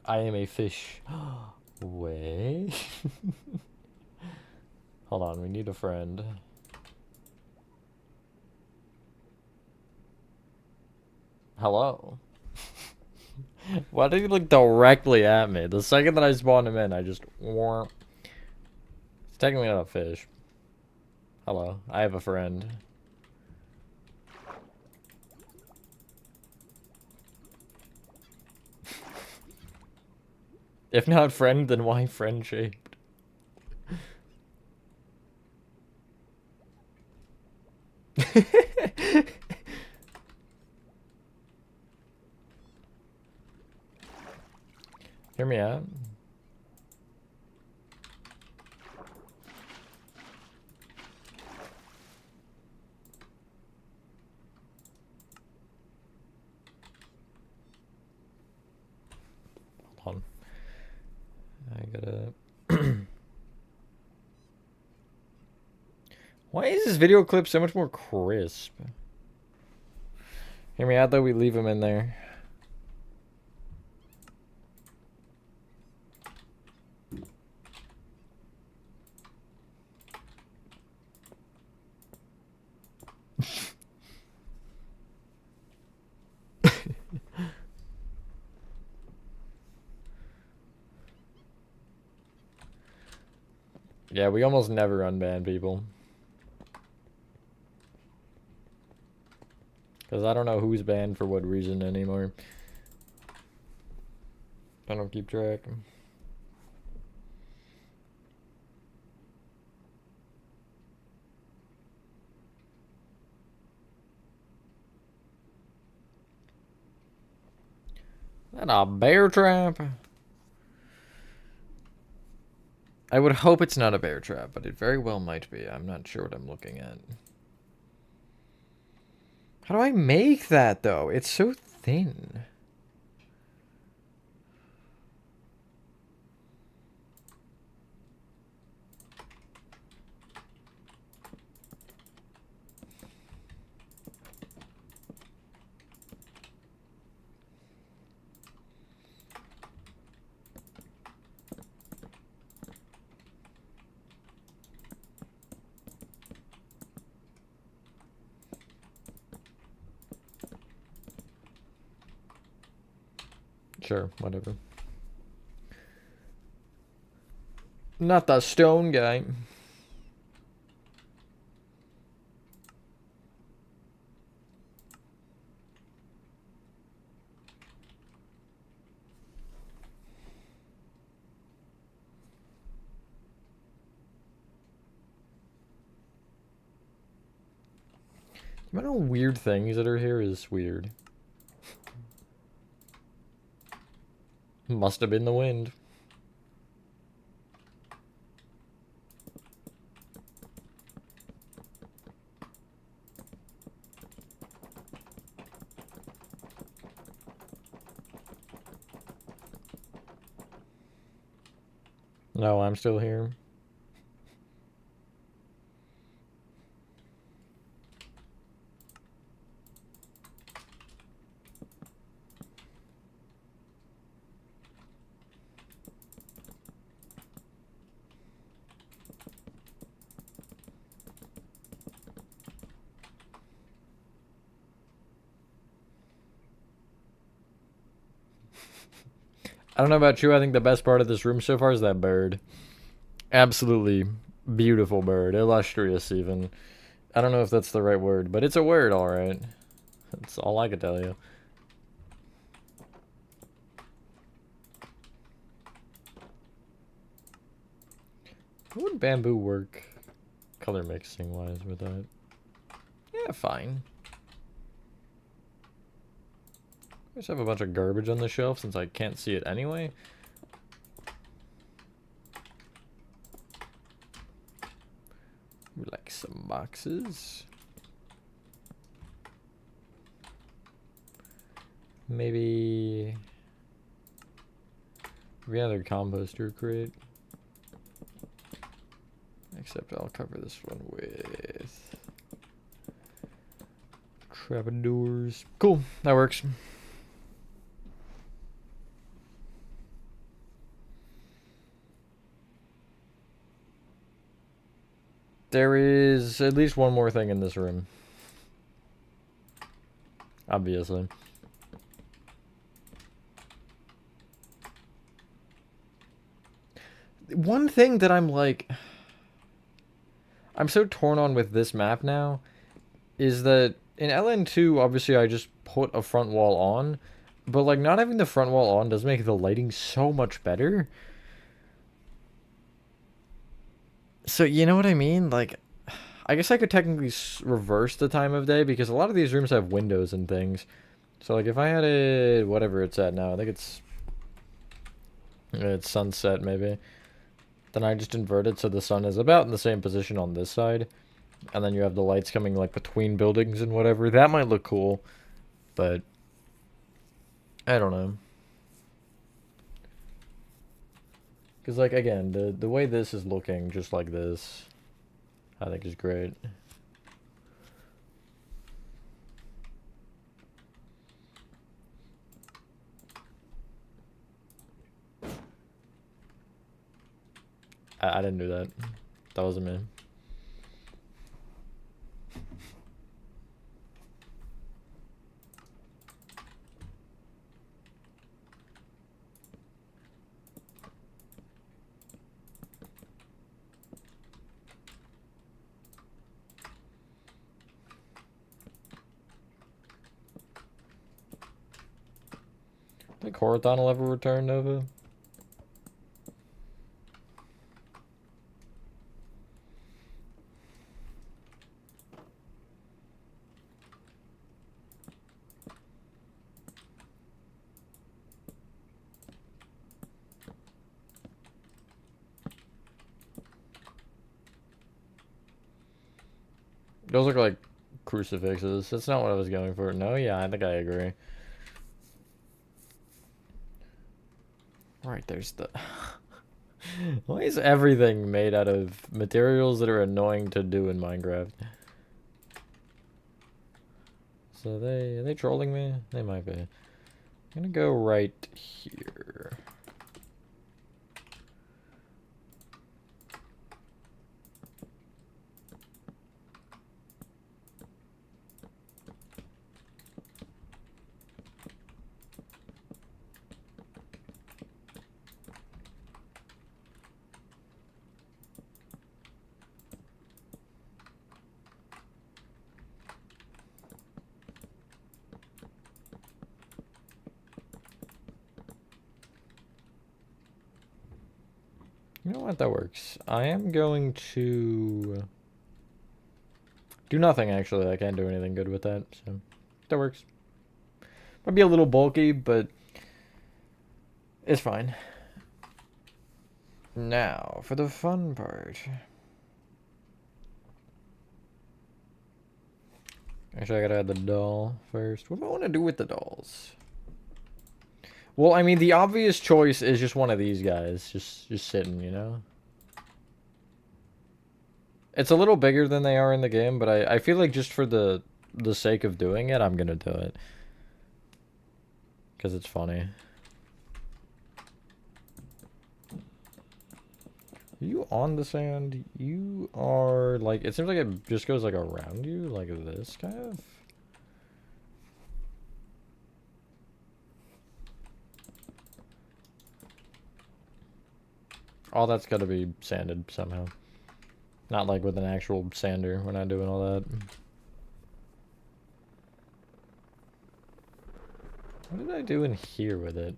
I am a fish. Wait. Hold on, we need a friend. Hello. Why did he look directly at me? The second that I spawned him in, I just... It's technically not a fish. Hello, I have a friend. If not friend, then why friend-shaped? Hear me out. Why is this video clip so much more crisp? Hear me out though, we leave him in there. Yeah, we almost never unban people. Because I don't know who's banned for what reason anymore. I don't keep track. That a bear trap? I would hope it's not a bear trap, but it very well might be. I'm not sure what I'm looking at. How do I make that, though? It's so thin. Sure, whatever. Not the stone guy. The amount of weird things that are here is weird. Must have been the wind. No, I'm still here. I don't know about you, I think the best part of this room so far is that bird. Absolutely beautiful bird. Illustrious, even. I don't know if that's the right word, but it's a word, alright. That's all I can tell you. How would bamboo work color mixing wise with that? Yeah, fine. I just have a bunch of garbage on the shelf since I can't see it anyway. Like some boxes. Maybe another composter crate. Except I'll cover this one with trapdoors. Cool, that works. There is at least one more thing in this room. Obviously. One thing that I'm like... I'm so torn on with this map now is that in LN2, obviously I just put a front wall on, but like not having the front wall on does make the lighting so much better. So you know what I mean? Like, I guess I could technically reverse the time of day because a lot of these rooms have windows and things. So like if I had it, whatever it's at now, I think it's sunset maybe. Then I just invert it so the sun is about in the same position on this side. And then you have the lights coming like between buildings and whatever. That might look cool, but I don't know. Because like again, the way this is looking just like this, I think is great. I didn't do that. That wasn't me. Think Horathon will ever return, Nova? Those look like crucifixes. That's not what I was going for. No, yeah, I think I agree. Right, there's the... Why is everything made out of materials that are annoying to do in Minecraft? So are they trolling me? They might be. I'm gonna go right here. You know what? That works. I am going to do nothing, actually. I can't do anything good with that, so that works. Might be a little bulky, but it's fine. Now, for the fun part. Actually, I gotta add the doll first. What do I want to do with the dolls? Well, I mean, the obvious choice is just one of these guys. Just sitting, you know? It's a little bigger than they are in the game, but I feel like just for the sake of doing it, I'm gonna do it. Because it's funny. Are you on the sand? You are, like, it seems like it just goes, like, around you, like this, kind of? All that's gotta be sanded somehow. Not, like, with an actual sander. We're not doing all that. What did I do in here with it?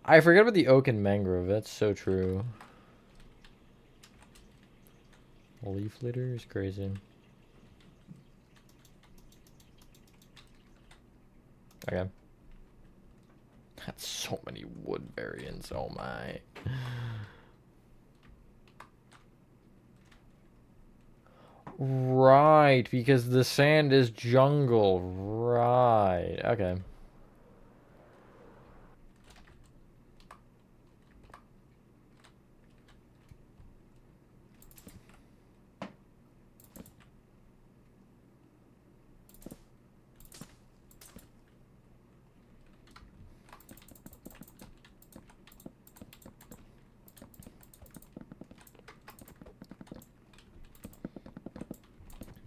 I forget about the oak and mangrove. That's so true. Leaf litter is crazy. Okay. That's so many wood variants. Oh my. Right, because the sand is jungle. Right. Okay.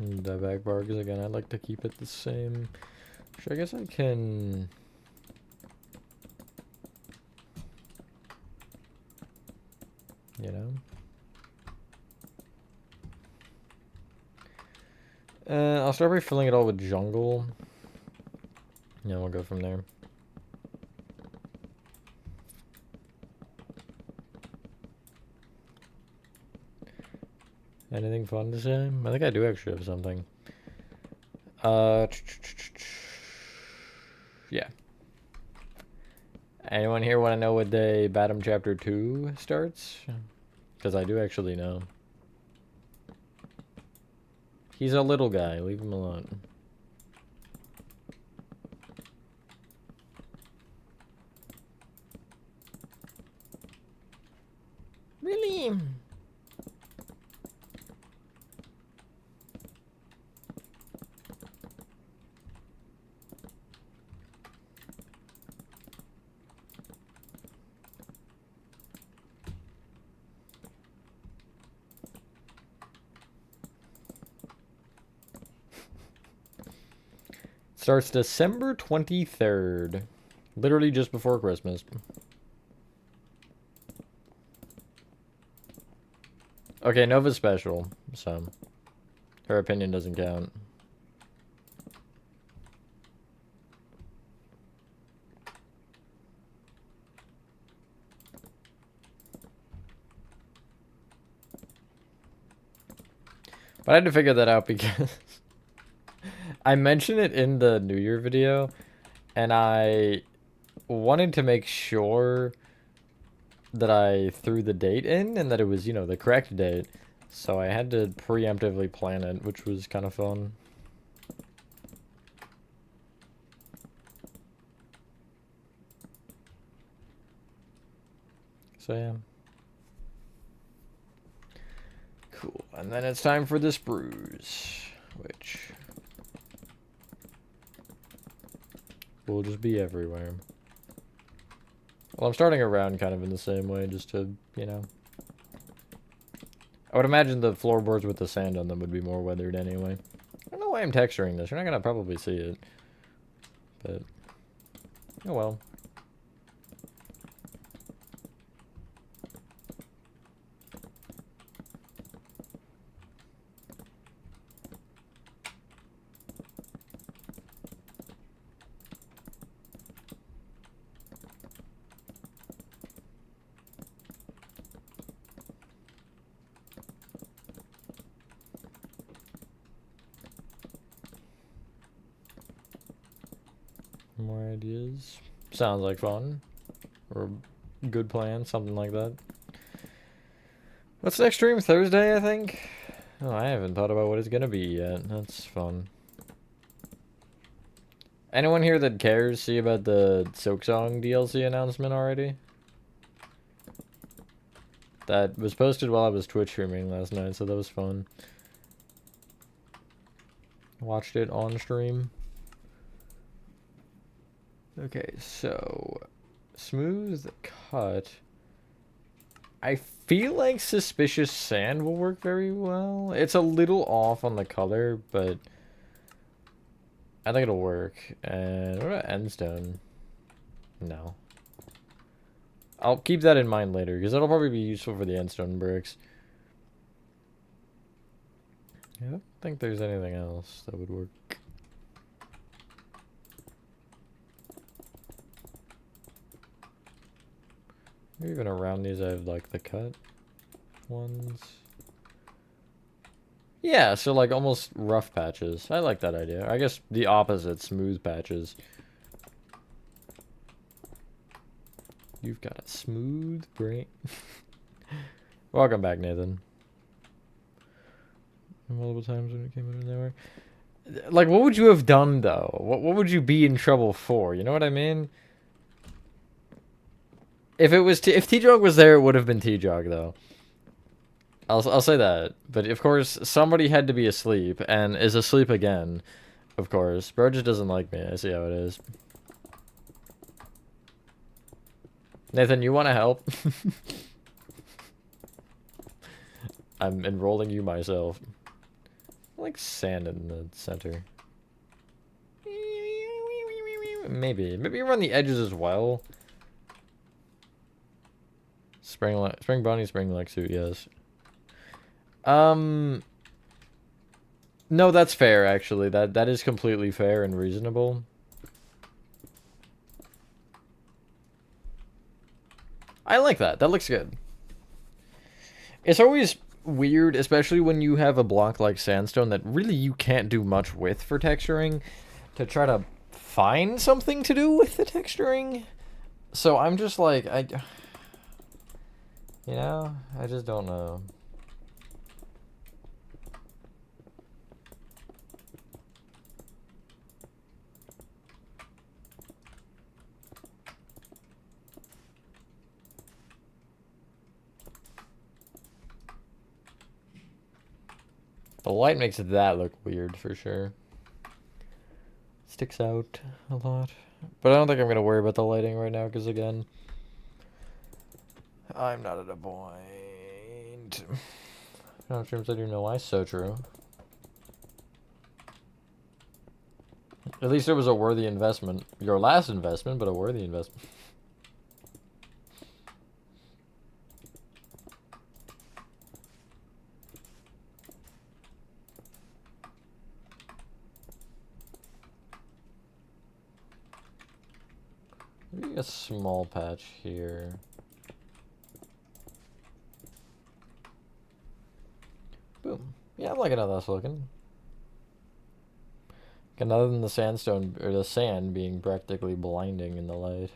The back bar, because again, I'd like to keep it the same. Sure, I guess I can... You know? I'll start by filling it all with jungle. Yeah, we'll go from there. Anything fun to say? I think I do actually have something. Yeah. Anyone here want to know what day Batum Chapter 2 starts? Because I do actually know. He's a little guy. Leave him alone. Really? Starts December 23rd. Literally just before Christmas. Okay, Nova's special, so her opinion doesn't count. But I had to figure that out because I mentioned it in the New Year video, and I wanted to make sure that I threw the date in and that it was, you know, the correct date. So I had to preemptively plan it, which was kind of fun. So yeah. Cool. And then it's time for the sprues, which will just be everywhere. Well, I'm starting around kind of in the same way, just to, you know. I would imagine the floorboards with the sand on them would be more weathered anyway. I don't know why I'm texturing this. You're not gonna probably see it. But, oh well. More ideas. Sounds like fun. Or a good plan, something like that. What's next stream? Thursday, I think? Oh, I haven't thought about what it's gonna be yet. That's fun. Anyone here that cares see about the Silksong DLC announcement already? That was posted while I was Twitch streaming last night, so that was fun. Watched it on stream. Okay, so smooth cut. I feel like suspicious sand will work very well. It's a little off on the color, but I think it'll work. And what about endstone? No. I'll keep that in mind later, because that'll probably be useful for the endstone bricks. I don't think there's anything else that would work. Maybe even around these I have like the cut ones. Yeah, so like almost rough patches. I like that idea. I guess the opposite, smooth patches. You've got a smooth brain. Welcome back, Nathan. Multiple times when it came out of nowhere. Like, what would you have done, though? What would you be in trouble for? You know what I mean? If it was if T-Jog was there, it would have been T-Jog, though. I'll say that. But, of course, somebody had to be asleep, and is asleep again, of course. Bro just doesn't like me. I see how it is. Nathan, you want to help? I'm enrolling you myself. I like sand in the center. Maybe around the edges as well. Spring bunny, spring like suit, yes. No, that's fair actually. That is completely fair and reasonable. I like that. That looks good. It's always weird, especially when you have a block like sandstone that really you can't do much with for texturing, to try to find something to do with the texturing. So I'm just like, you know, I just don't know. The light makes that look weird for sure. Sticks out a lot. But I don't think I'm going to worry about the lighting right now because, again, I'm not at a point. No streams I do know why. So true. At least it was a worthy investment. Your last investment, but a worthy investment. Maybe a small patch here. Boom. Yeah, I'm liking how that's looking. And other than the sandstone, or the sand being practically blinding in the light.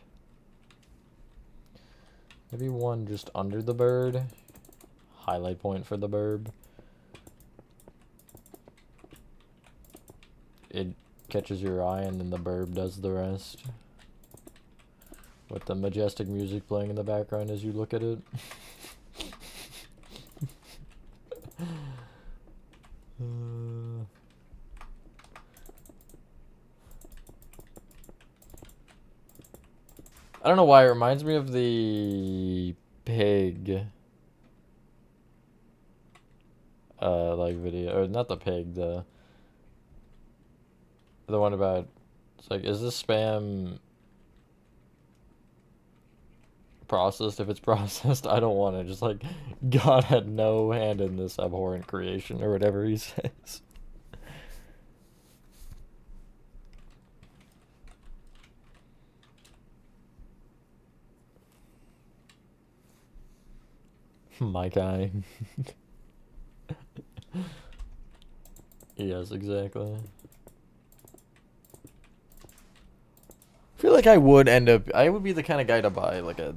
Maybe one just under the bird. Highlight point for the burb. It catches your eye and then the burb does the rest. With the majestic music playing in the background as you look at it. I don't know why it reminds me of the pig like video, or not the pig, the one about, it's like, is this spam processed? If it's processed, I don't want it. Just like, God had no hand in this abhorrent creation, or whatever he says. My guy. Yes, exactly. I feel like I would be the kind of guy to buy like a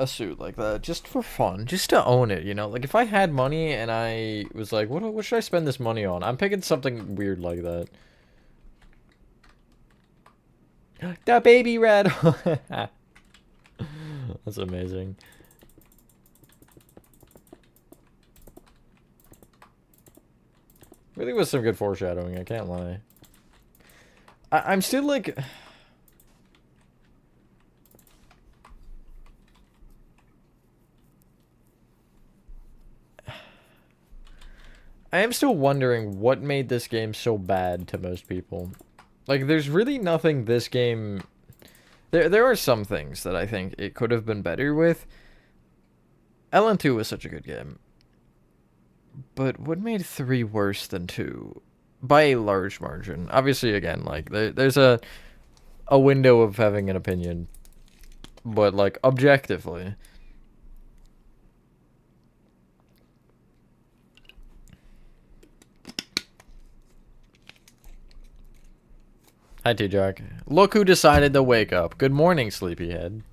suit like that just for fun, just to own it, you know? Like if I had money and I was like, what should I spend this money on? I'm picking something weird like that. The baby red. That's amazing. Really was some good foreshadowing, I can't lie. I'm still like... I am still wondering what made this game so bad to most people. Like, there's really nothing this game... There are some things that I think it could have been better with. LN2 was such a good game. But what made 3 worse than 2? By a large margin. Obviously, again, like, there's a window of having an opinion. But, like, objectively. Hi, T-Jack. Look who decided to wake up. Good morning, sleepyhead.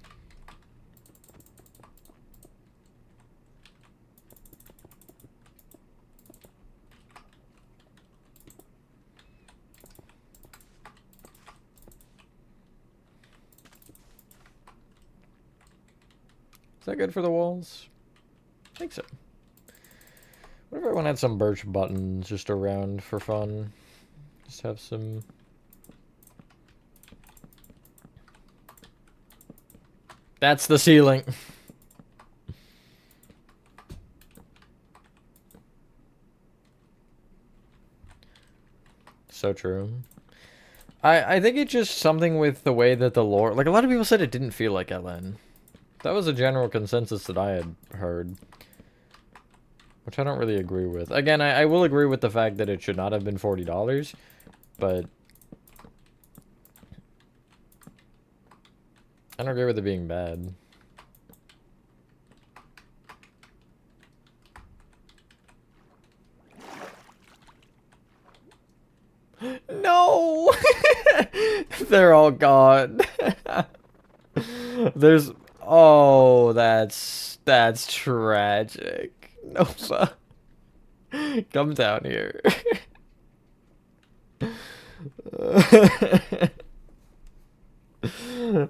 Is that good for the walls? I think so. What if everyone had some birch buttons just around for fun? Just have some... That's the ceiling. So true. I think it's just something with the way that the lore... Like, a lot of people said it didn't feel like LN. That was a general consensus that I had heard. Which I don't really agree with. Again, I will agree with the fact that it should not have been $40. But... I don't agree with it being bad. No! They're all gone. There's... Oh, that's tragic. Nova. Come down here.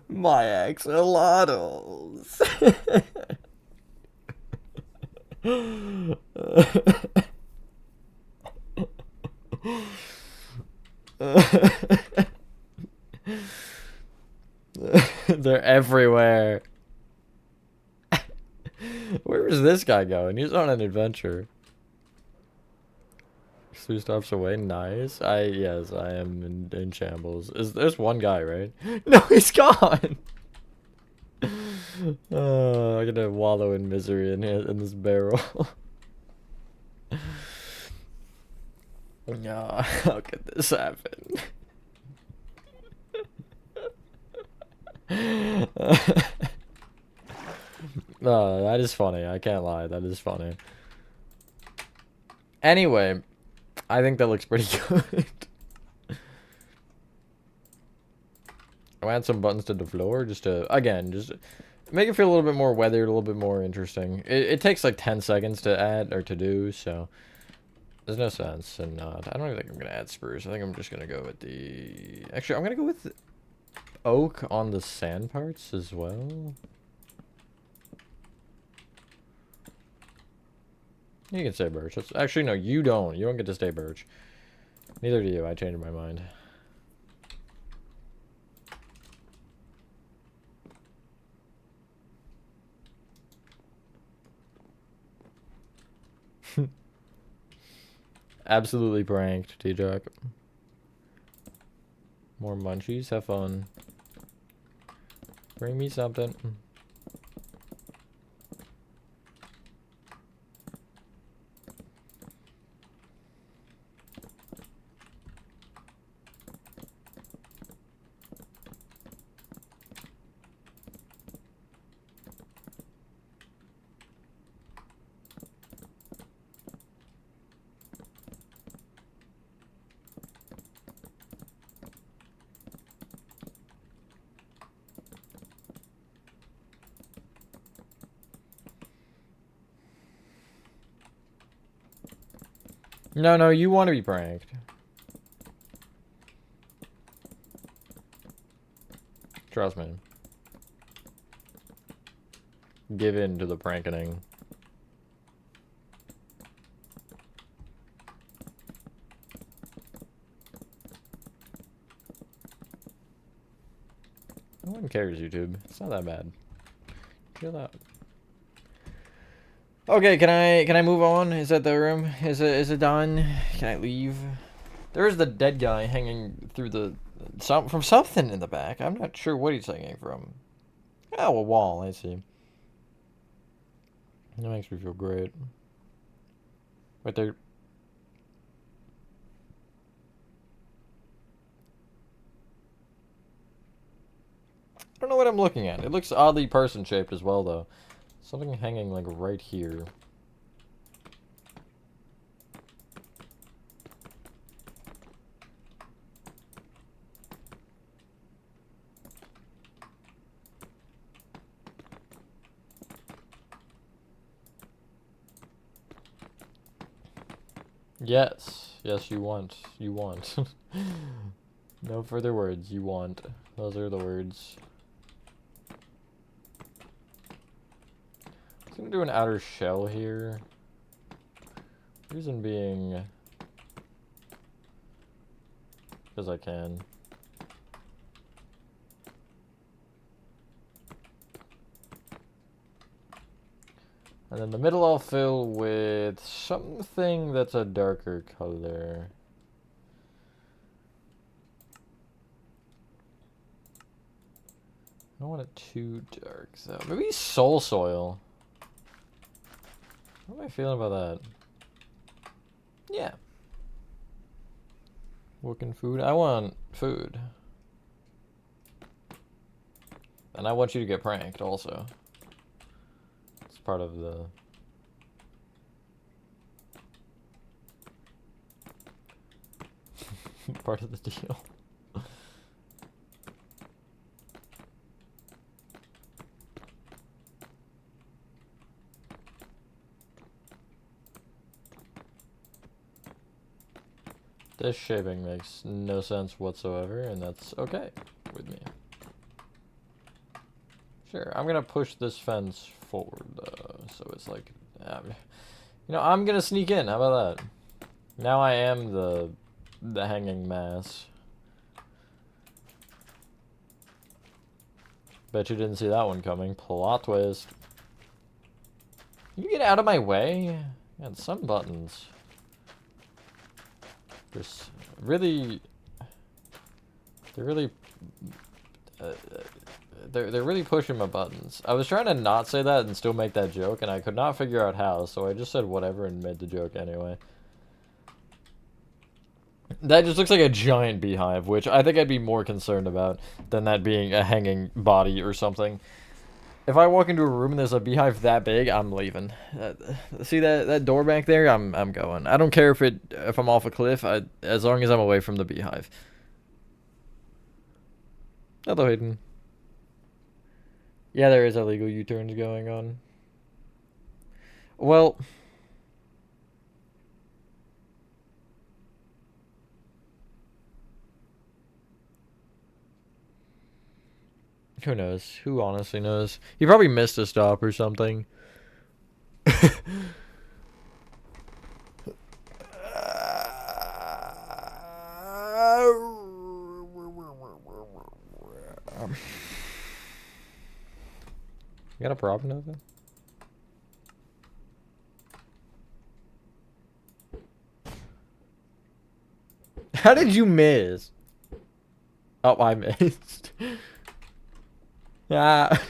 My axolotls. They're everywhere. Where is this guy going? He's on an adventure. 3 stops away. Nice. Yes, I am in shambles. There's one guy, right? No, he's gone. I'm gonna wallow in misery in this barrel. No, how could this happen? No, that is funny. I can't lie. That is funny. Anyway, I think that looks pretty good. I'll add some buttons to the floor just to, again, just make it feel a little bit more weathered, a little bit more interesting. It takes like 10 seconds to add or to do, so there's no sense in not. I don't even think I'm going to add spruce. I think I'm just going to go with the... Actually, I'm going to go with oak on the sand parts as well. You can say birch. Actually, no, you don't. You don't get to stay birch. Neither do you. I changed my mind. Absolutely pranked, T-Jock. More munchies. Have fun. Bring me something. No, no, you want to be pranked. Trust me. Give in to the prankening. No one cares, YouTube. It's not that bad. Chill out. Okay, can I move on? Is that the room? Is it done? Can I leave? There's the dead guy hanging through the from something in the back. I'm not sure what he's hanging from. Oh, a wall. I see. That makes me feel great. Right there. I don't know what I'm looking at. It looks oddly person-shaped as well, though. Something hanging, like, right here. Yes. Yes, you want. You want. No further words. You want. Those are the words. I'm gonna do an outer shell here. Reason being... because I can. And then the middle I'll fill with something that's a darker color. I don't want it too dark though. Maybe soul soil. What am I feeling about that? Yeah. Working food. I want food. And I want you to get pranked also. It's part of the... part of the deal. This shaping makes no sense whatsoever, and that's okay with me. Sure, I'm gonna push this fence forward, so it's like, you know, I'm gonna sneak in. How about that? Now I am the hanging mass. Bet you didn't see that one coming. Plot twist. Can you get out of my way? Got some buttons. Just really, they're really, uh, they're really pushing my buttons. I was trying to not say that and still make that joke, and I could not figure out how, so I just said whatever and made the joke anyway. That just looks like a giant beehive, which I think I'd be more concerned about than that being a hanging body or something. If I walk into a room and there's a beehive that big, I'm leaving. See that door back there? I'm going. I don't care if I'm off a cliff. As long as I'm away from the beehive. Hello, Hayden. Yeah, there is illegal U-turns going on. Well, who knows? Who honestly knows? He probably missed a stop or something. You got a problem, Nova? How did you miss? Oh, I missed. Ah.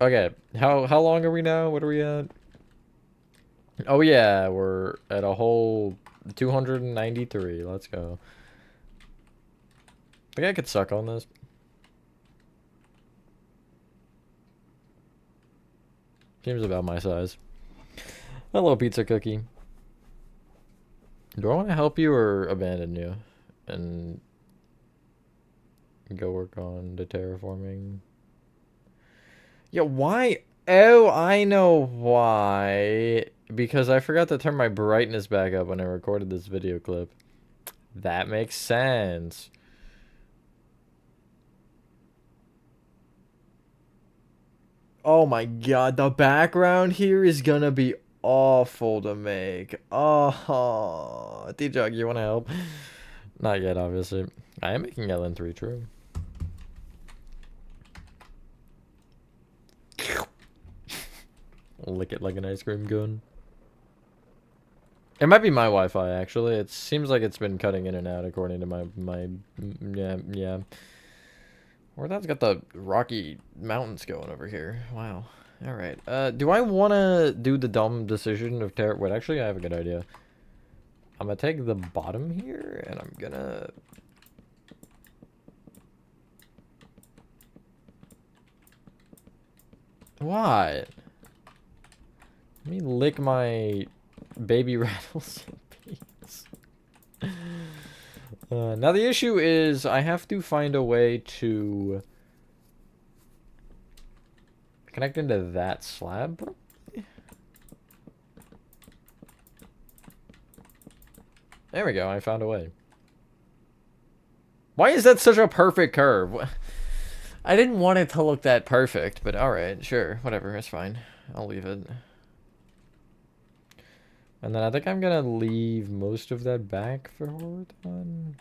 Okay, how long are we now? What are we at? Oh yeah, we're at a whole 293. Let's go. I think I could suck on this. Seems about my size. Hello, pizza cookie. Do I want to help you or abandon you? And go work on the terraforming? Yeah, why? Oh, I know why. Because I forgot to turn my brightness back up when I recorded this video clip. That makes sense. Oh my god, the background here is gonna be awful to make. Oh, D-Jug, you wanna help? Not yet, obviously. I am making LN3 true. Lick it like an ice cream cone. It might be my Wi-Fi, actually. It seems like it's been cutting in and out according to my yeah. Or that's got the Rocky Mountains going over here. Wow. All right. Do I want to do the dumb decision of wait, actually, I have a good idea. I'm gonna take the bottom here, and I'm gonna... What? Let me lick my baby rattles in peace. Now the issue is I have to find a way to connect into that slab, probably. There we go, I found a way. Why is that such a perfect curve? I didn't want it to look that perfect, but alright, sure, whatever, it's fine. I'll leave it. And then I think I'm gonna leave most of that back for Horton.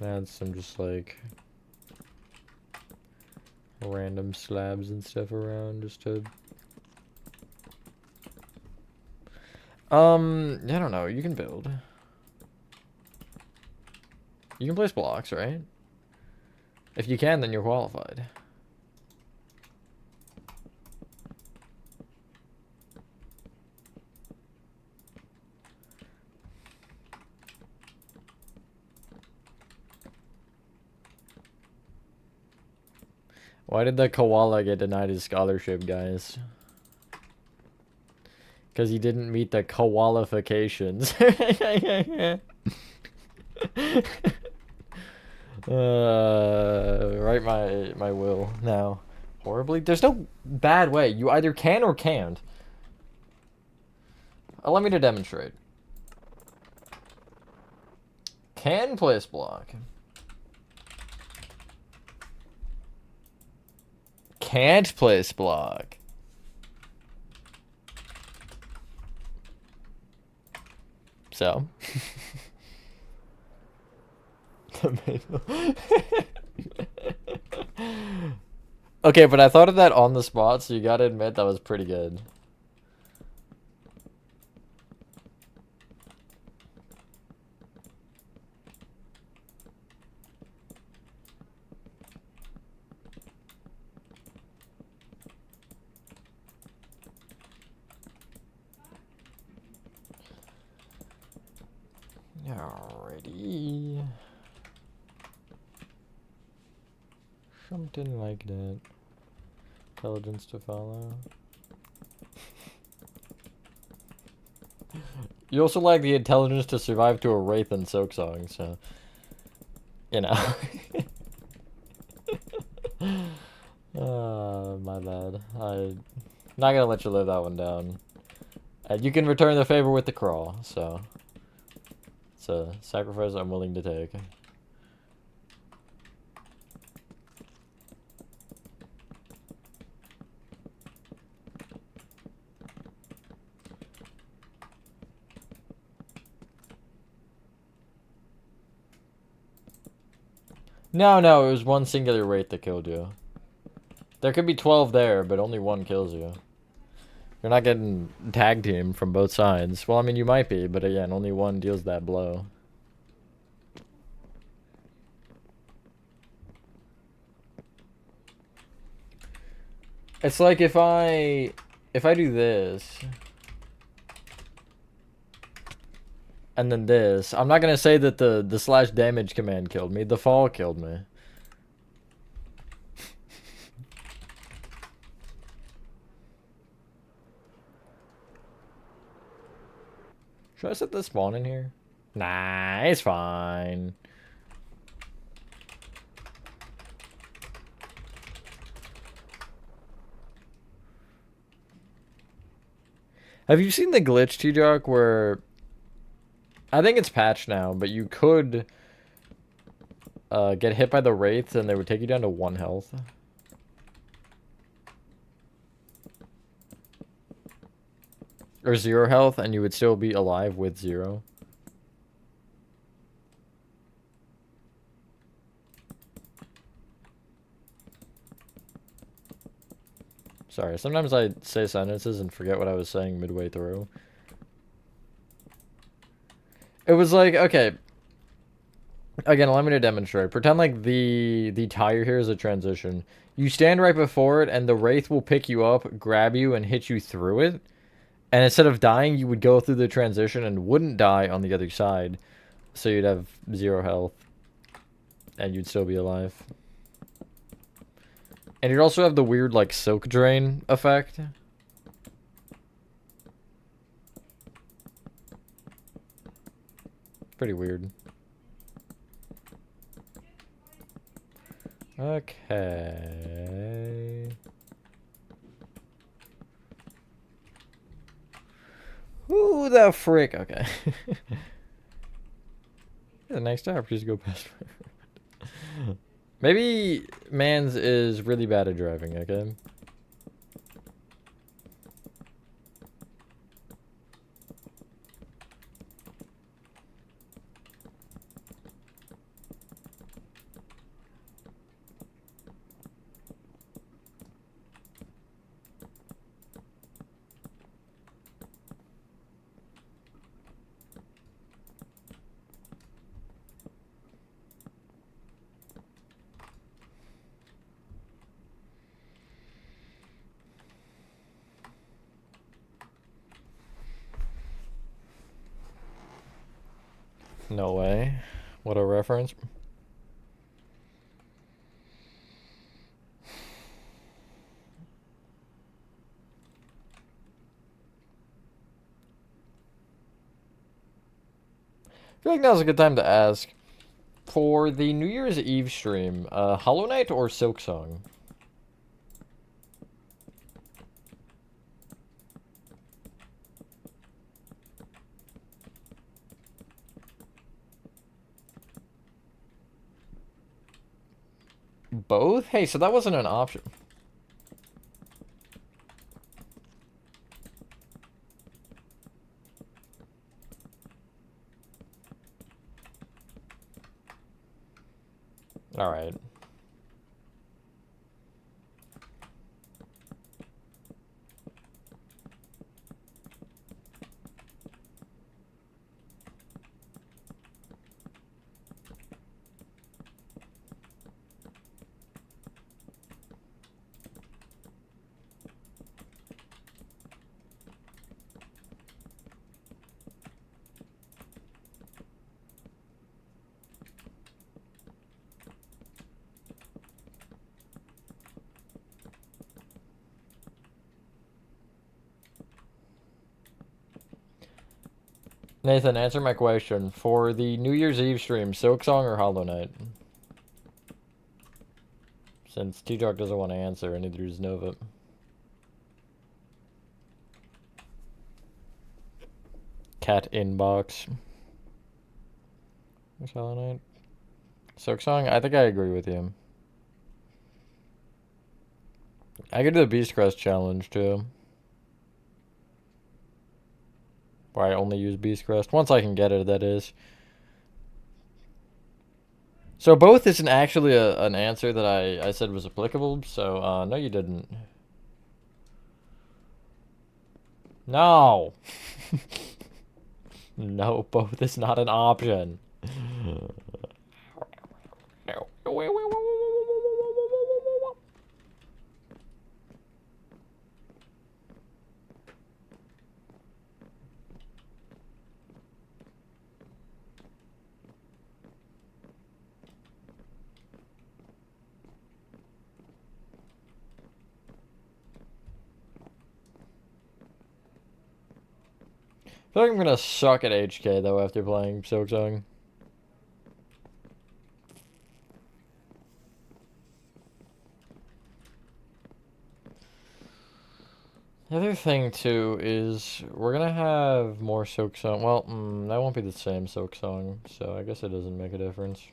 Add some just like random slabs and stuff around just to... I don't know, you can build. You can place blocks, right? If you can, then you're qualified. Why did the koala get denied his scholarship, guys? Because he didn't meet the qualifications. Write my will now. Horribly? There's no bad way. You either can or can't. Allow me to demonstrate. Can place block. Can't place block. So. Okay, but I thought of that on the spot, so you gotta admit that was pretty good. Alrighty. Something like that. Intelligence to follow. You also lack the intelligence to survive to a Wraith and Soak song, so... You know. My bad. I'm not gonna let you live that one down. And you can return the favor with the crawl, so... It's a sacrifice I'm willing to take. No, it was one singular Wraith that killed you. There could be 12 there, but only one kills you. You're not getting tag team from both sides. Well, I mean, you might be, but again, only one deals that blow. It's like if I do this and then this, I'm not gonna say that the slash damage command killed me. The fall killed me. Should I set the spawn in here? Nah, it's fine. Have you seen the glitch, T-Jock, where... I think it's patched now, but you could get hit by the Wraiths and they would take you down to 1 health. Or 0 health, and you would still be alive with 0. Sorry, sometimes I say sentences and forget what I was saying midway through. It was like, okay. Again, allow me to demonstrate. Pretend like the tire here is a transition. You stand right before it, and the Wraith will pick you up, grab you, and hit you through it. And instead of dying, you would go through the transition and wouldn't die on the other side. So you'd have 0 health. And you'd still be alive. And you'd also have the weird, like, silk drain effect. Pretty weird. Okay. Who the frick? Okay. The next hour, just go past. Maybe Mans is really bad at driving, okay? No way. What a reference. I feel like now's a good time to ask. For the New Year's Eve stream, Hollow Knight or Silk Song? Both? Hey, so that wasn't an option. Alright. Nathan, answer my question. For the New Year's Eve stream, Silksong or Hollow Knight? Since T-Talk doesn't want to answer, and neither does Nova. Cat inbox. What's Hollow Knight? Silksong? I think I agree with you. I could do the Beast Crest challenge too. Where I only use Beast Crest. Once I can get it, that is. So both isn't actually an answer that I said was applicable, so no you didn't. No! No, both is not an option. I feel like I'm gonna suck at HK though after playing Silksong. The other thing too is we're gonna have more Silksong. Well, that won't be the same Silksong, so I guess it doesn't make a difference.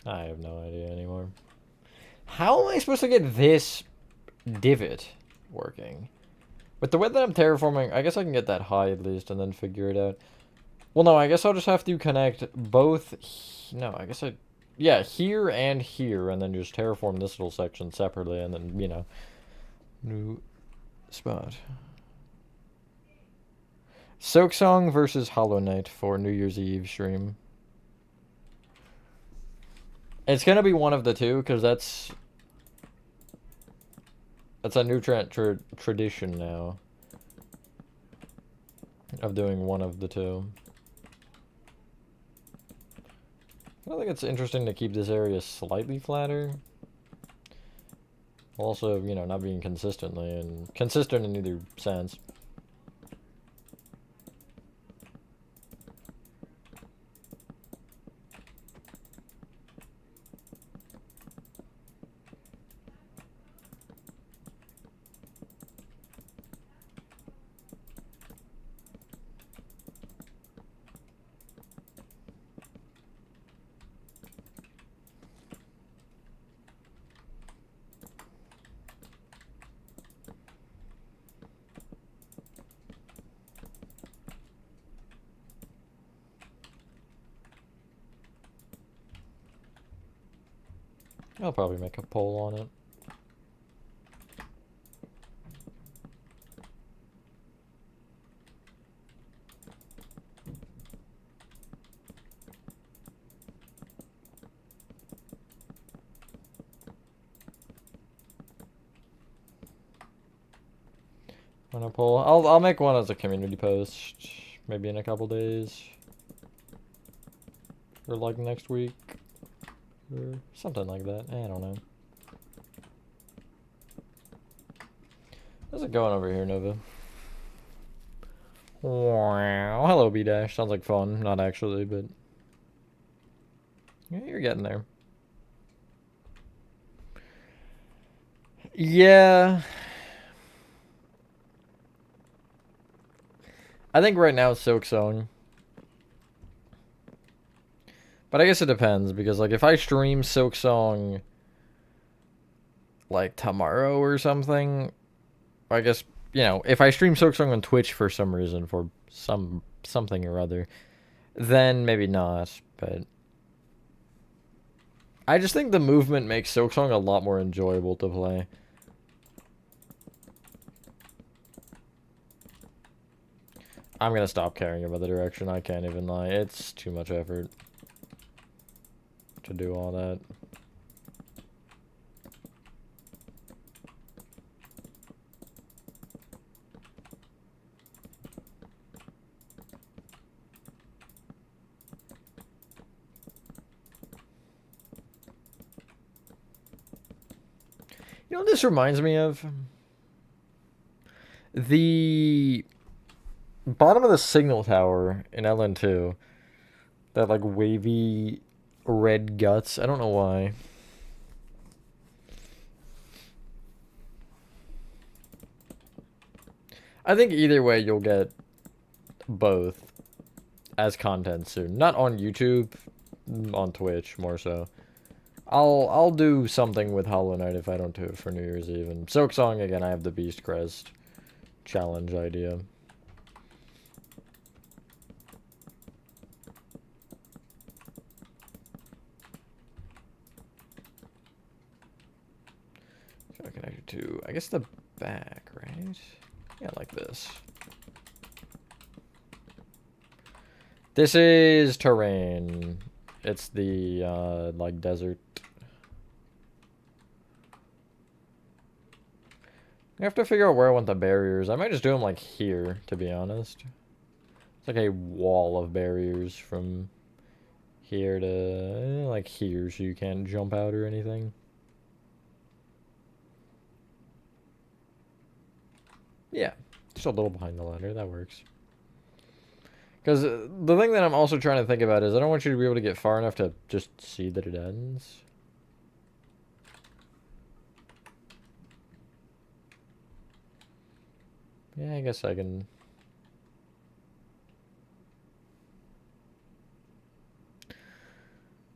I have no idea anymore. How am I supposed to get this divot working? With the way that I'm terraforming, I guess I can get that high at least and then figure it out. Well, no, I guess I'll just have to connect both... No, I guess I... Yeah, here and here, and then just terraform this little section separately, and then, you know... New spot. Silksong versus Hollow Knight for New Year's Eve stream. It's gonna be one of the two, because that's a new tradition now. Of doing one of the two. I think it's interesting to keep this area slightly flatter. Also, you know, not being consistent in either sense. I'll probably make a poll on it. On a poll. I'll make one as a community post, maybe in a couple days. Or like next week. Or something like that. I don't know. How's it going over here, Nova? Wow. Hello, B-Dash. Sounds like fun. Not actually, but... Yeah, you're getting there. Yeah. I think right now it's Silksong. But I guess it depends, because like if I stream Silksong like tomorrow or something, I guess, you know, if I stream Silksong on Twitch for some reason, for something or other, then maybe not, but I just think the movement makes Silksong a lot more enjoyable to play. I'm gonna stop caring about the direction, I can't even lie. It's too much effort to do all that. You know what this reminds me of? The Bottom of the signal tower in LN2. That like wavy red guts. I don't know why. I think either way you'll get both as content soon. Not on YouTube, on Twitch more so. I'll do something with Hollow Knight if I don't do it for New Year's Eve. And Silk Song again, I have the Beast Crest challenge idea. Connected to, I guess, the back, right? Yeah, like this. This is terrain. It's the, like, desert. I have to figure out where I want the barriers. I might just do them, like, here, to be honest. It's like a wall of barriers from here to, like, here, so you can't jump out or anything. Yeah, just a little behind the ladder. That works. Because the thing that I'm also trying to think about is I don't want you to be able to get far enough to just see that it ends. Yeah, I guess I can...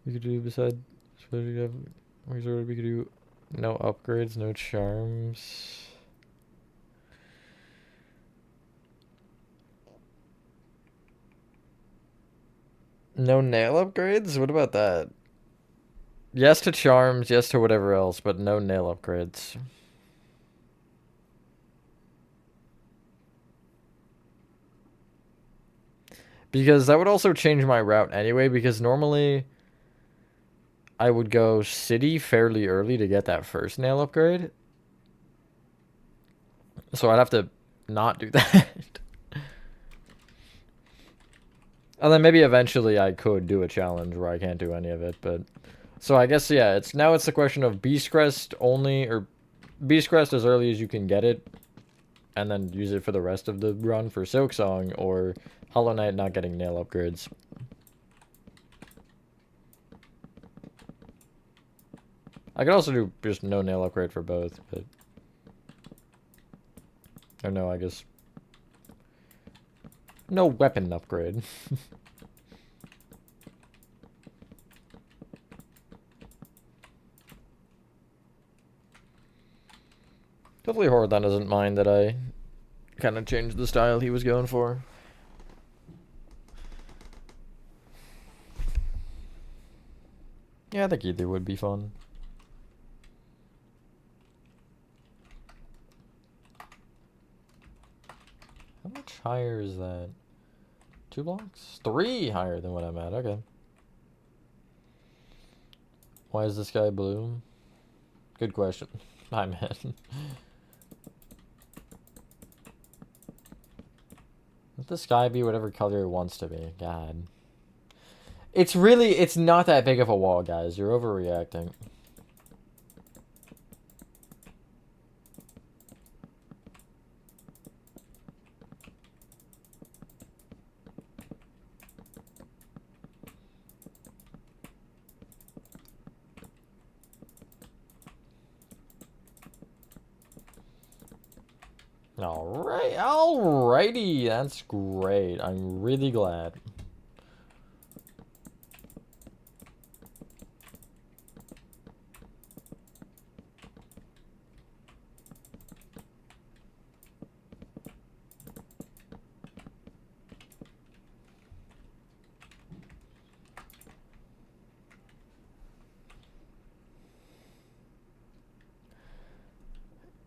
We could do beside... We could do no upgrades, no charms. No nail upgrades? What about that? Yes to charms, yes to whatever else, but no nail upgrades. Because that would also change my route anyway, because normally I would go city fairly early to get that first nail upgrade. So I'd have to not do that. And then maybe eventually I could do a challenge where I can't do any of it, but... So I guess, yeah, it's the question of Beast Crest only, or Beast Crest as early as you can get it, and then use it for the rest of the run for Silk Song, or Hollow Knight not getting nail upgrades. I could also do just no nail upgrade for both, but... Or no, I guess... No weapon upgrade. Hopefully Horadon doesn't mind that I kind of changed the style he was going for. Yeah, I think either would be fun. How much higher is that? 2 blocks? 3 higher than what I'm at, okay. Why is the sky blue? Good question. Hi, man. Let the sky be whatever color it wants to be. God. It's not that big of a wall, guys. You're overreacting. Alright, alrighty. That's great. I'm really glad.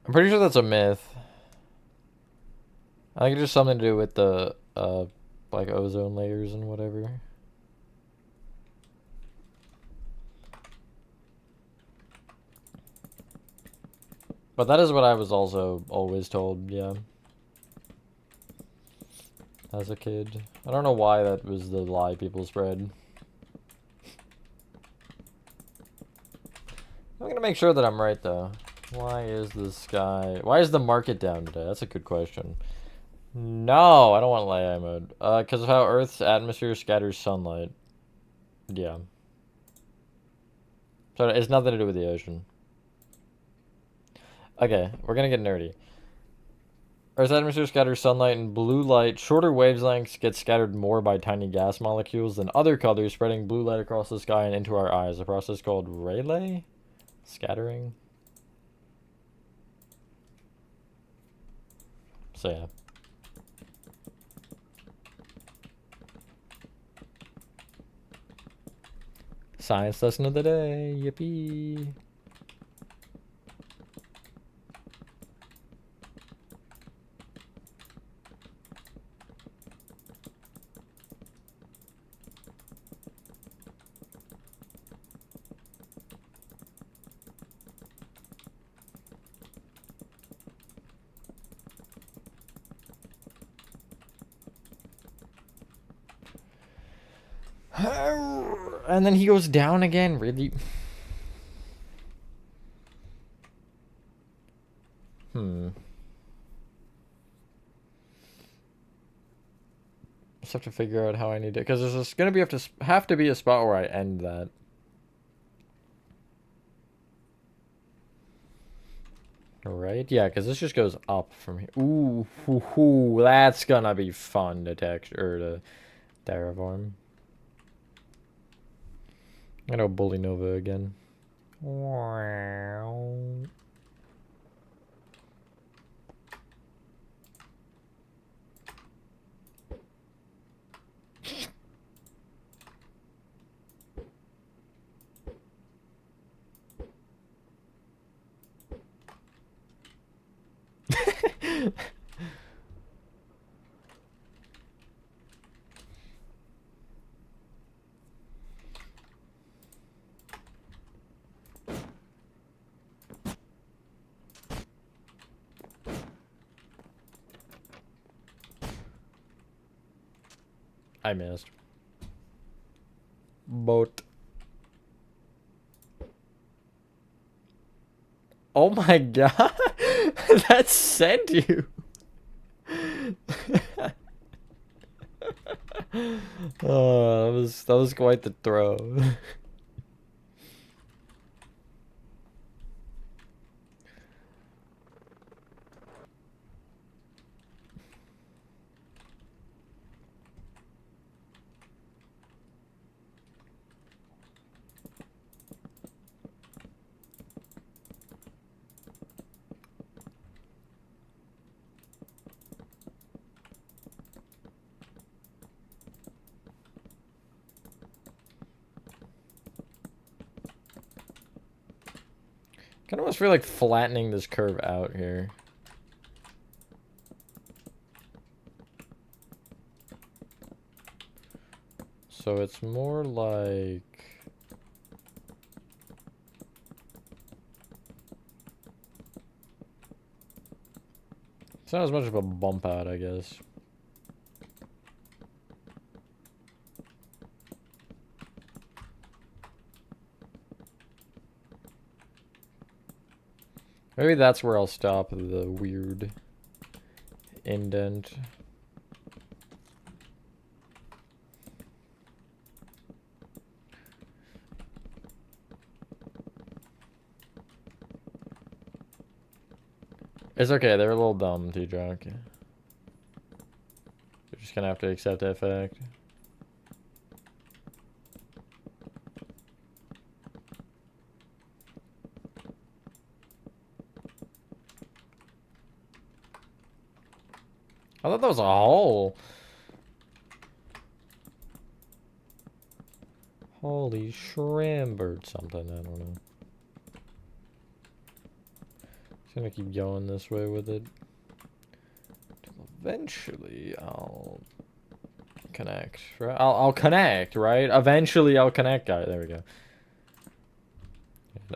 I'm pretty sure that's a myth. I think it's just something to do with the, like, ozone layers and whatever. But that is what I was also always told, yeah. As a kid. I don't know why that was the lie people spread. I'm gonna make sure that I'm right, though. Why is the market down today? That's a good question. No, I don't want light eye mode. Because of how Earth's atmosphere scatters sunlight. Yeah. So it's nothing to do with the ocean. Okay, we're gonna get nerdy. Earth's atmosphere scatters sunlight and blue light. Shorter wavelengths get scattered more by tiny gas molecules than other colors, spreading blue light across the sky and into our eyes. A process called Rayleigh scattering. So yeah. Science lesson of the day. Yippee. And then he goes down again, really? Just have to figure out how I need it, because there's just gonna be have to be a spot where I end that. Right? Yeah, because this just goes up from here. Ooh, hoo, hoo, that's gonna be fun to texture or to terraform. I'm gonna go Bully Nova again. Wow. I missed. Boat. Oh my god! That sent you! Oh, that was quite the throw. Kind of almost feel like flattening this curve out here. So it's more like... It's not as much of a bump out, I guess. Maybe that's where I'll stop the weird indent. It's okay, they're a little dumb, T-Drunk. You're just gonna have to accept that fact. I thought that was a hole. Holy shrimp or something, I don't know. Just gonna keep going this way with it. Eventually, I'll connect. Right? I'll connect, right? Eventually, I'll connect, guys. There we go.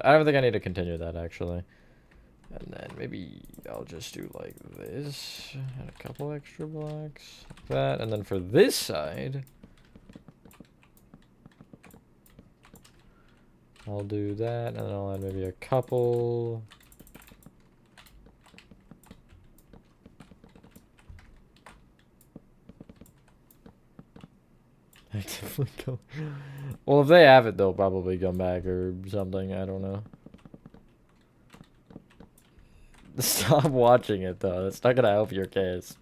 I don't think I need to continue that, actually. And then maybe I'll just do like this. And a couple extra blocks. Like that. And then for this side, I'll do that. And then I'll add maybe a couple. Well, if they have it, they'll probably come back or something. I don't know. Stop watching it, though. That's not gonna help your case.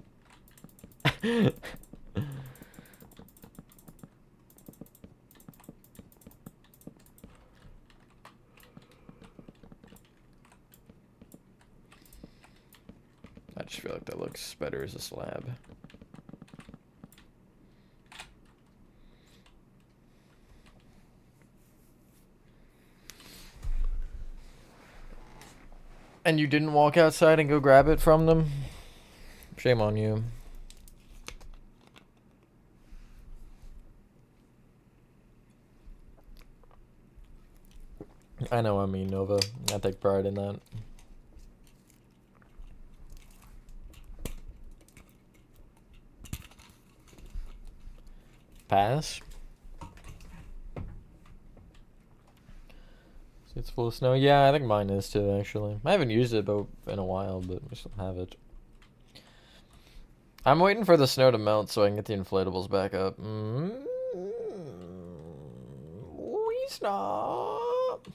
I just feel like that looks better as a slab. And you didn't walk outside and go grab it from them? Shame on you. I know, I mean, Nova. I take pride in that. Pass? See, it's full of snow. Yeah, I think mine is too, actually. I haven't used it in a while, but we still have it. I'm waiting for the snow to melt so I can get the inflatables back up. We stop.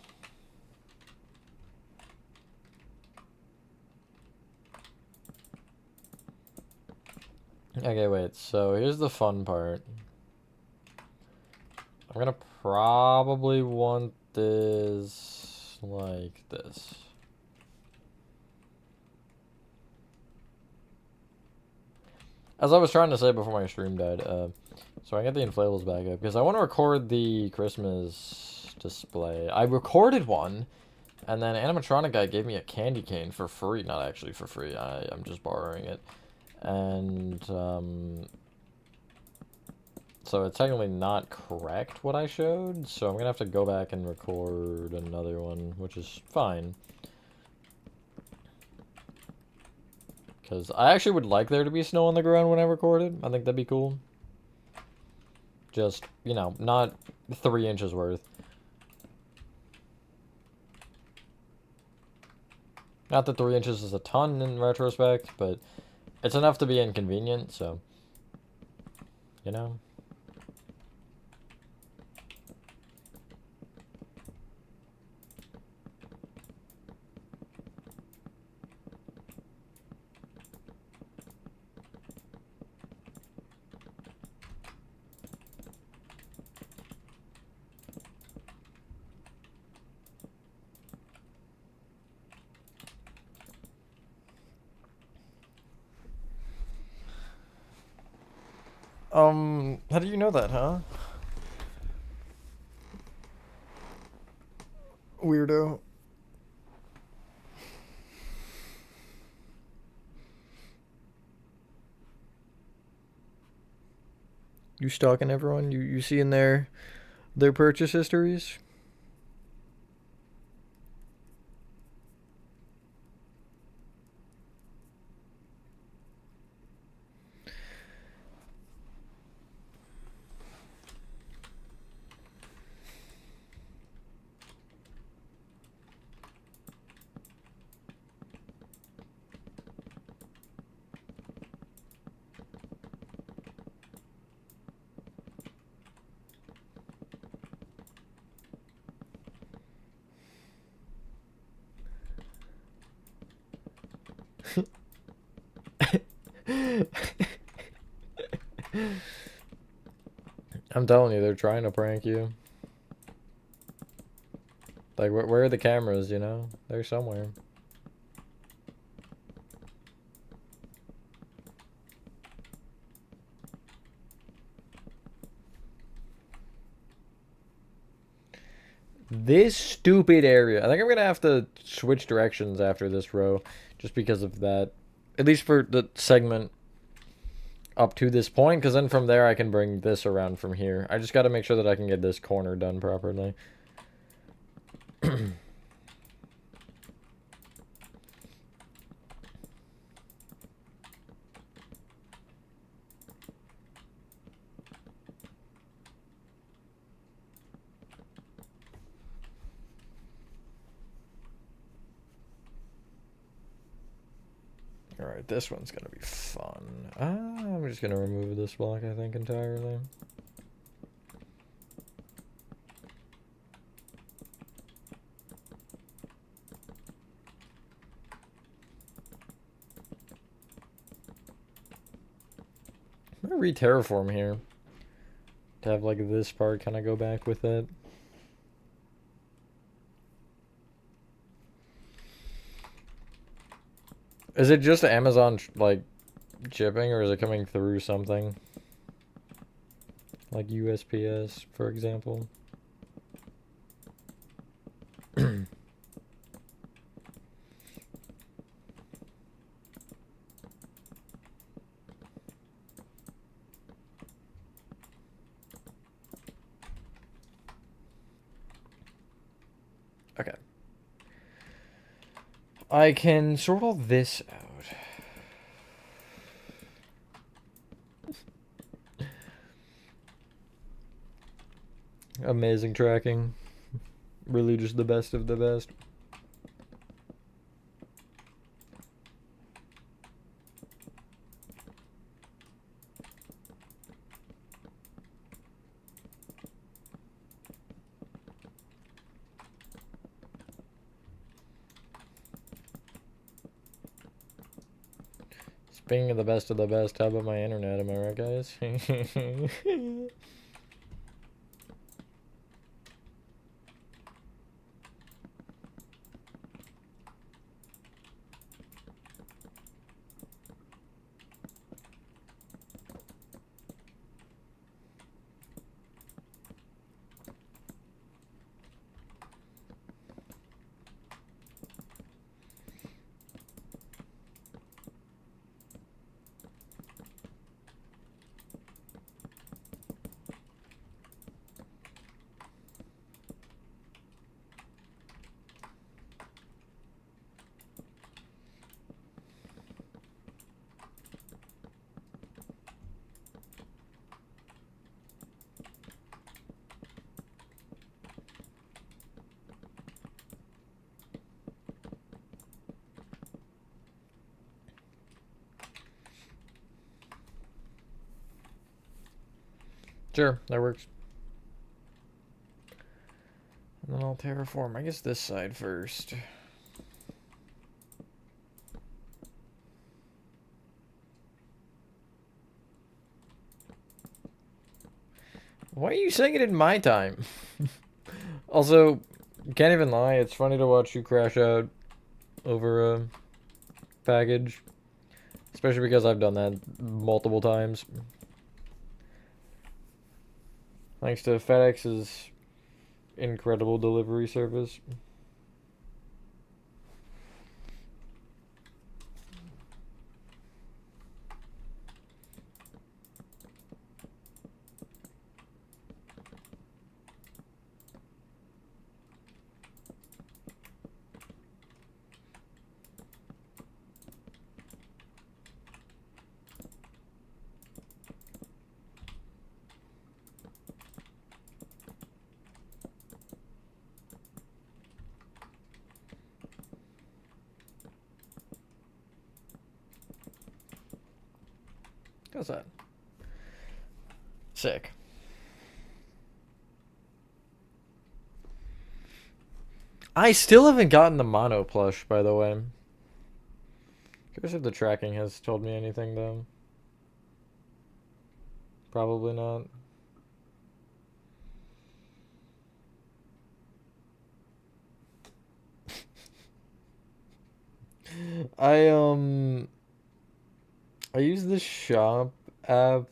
Okay, wait. So here's the fun part. I'm gonna probably want this like this. As I was trying to say before my stream died, so I get the inflatables back up because I want to record the Christmas display. I recorded one, and then animatronic guy gave me a candy cane for free. Not actually for free. I'm just borrowing it, and so it's technically not correct what I showed. So I'm gonna have to go back and record another one, which is fine. Because I actually would like there to be snow on the ground when I record it. I think that'd be cool. Just, you know, not 3 inches worth. Not that 3 inches is a ton in retrospect, but it's enough to be inconvenient, so, you know. How do you know that, huh? Weirdo. You stalking everyone? You seeing their purchase histories? I'm telling you, they're trying to prank you. Like, where are the cameras, you know? They're somewhere. This stupid area. I think I'm gonna have to switch directions after this row, just because of that. At least for the segment up to this point, because then from there I can bring this around from here. I just gotta make sure that I can get this corner done properly. Alright, this one's gonna be fun. I'm just gonna remove this block, I think, entirely. gonna re-terraform here. To have like this part kind of go back with it. Is it just Amazon like shipping, or is it coming through something? Like USPS, for example. Okay. I can sort all this out. Amazing tracking. Really just the best of the best. Speaking of the best, how about my internet? Am I right, guys? Sure, that works. And then I'll terraform, I guess, this side first. Why are you saying it in my time? Also, can't even lie, it's funny to watch you crash out over a package. Especially because I've done that multiple times. Thanks to FedEx's incredible delivery service. How's that? Sick. I still haven't gotten the mono plush, by the way. Curious if the tracking has told me anything, though. Probably not. I I use the shop app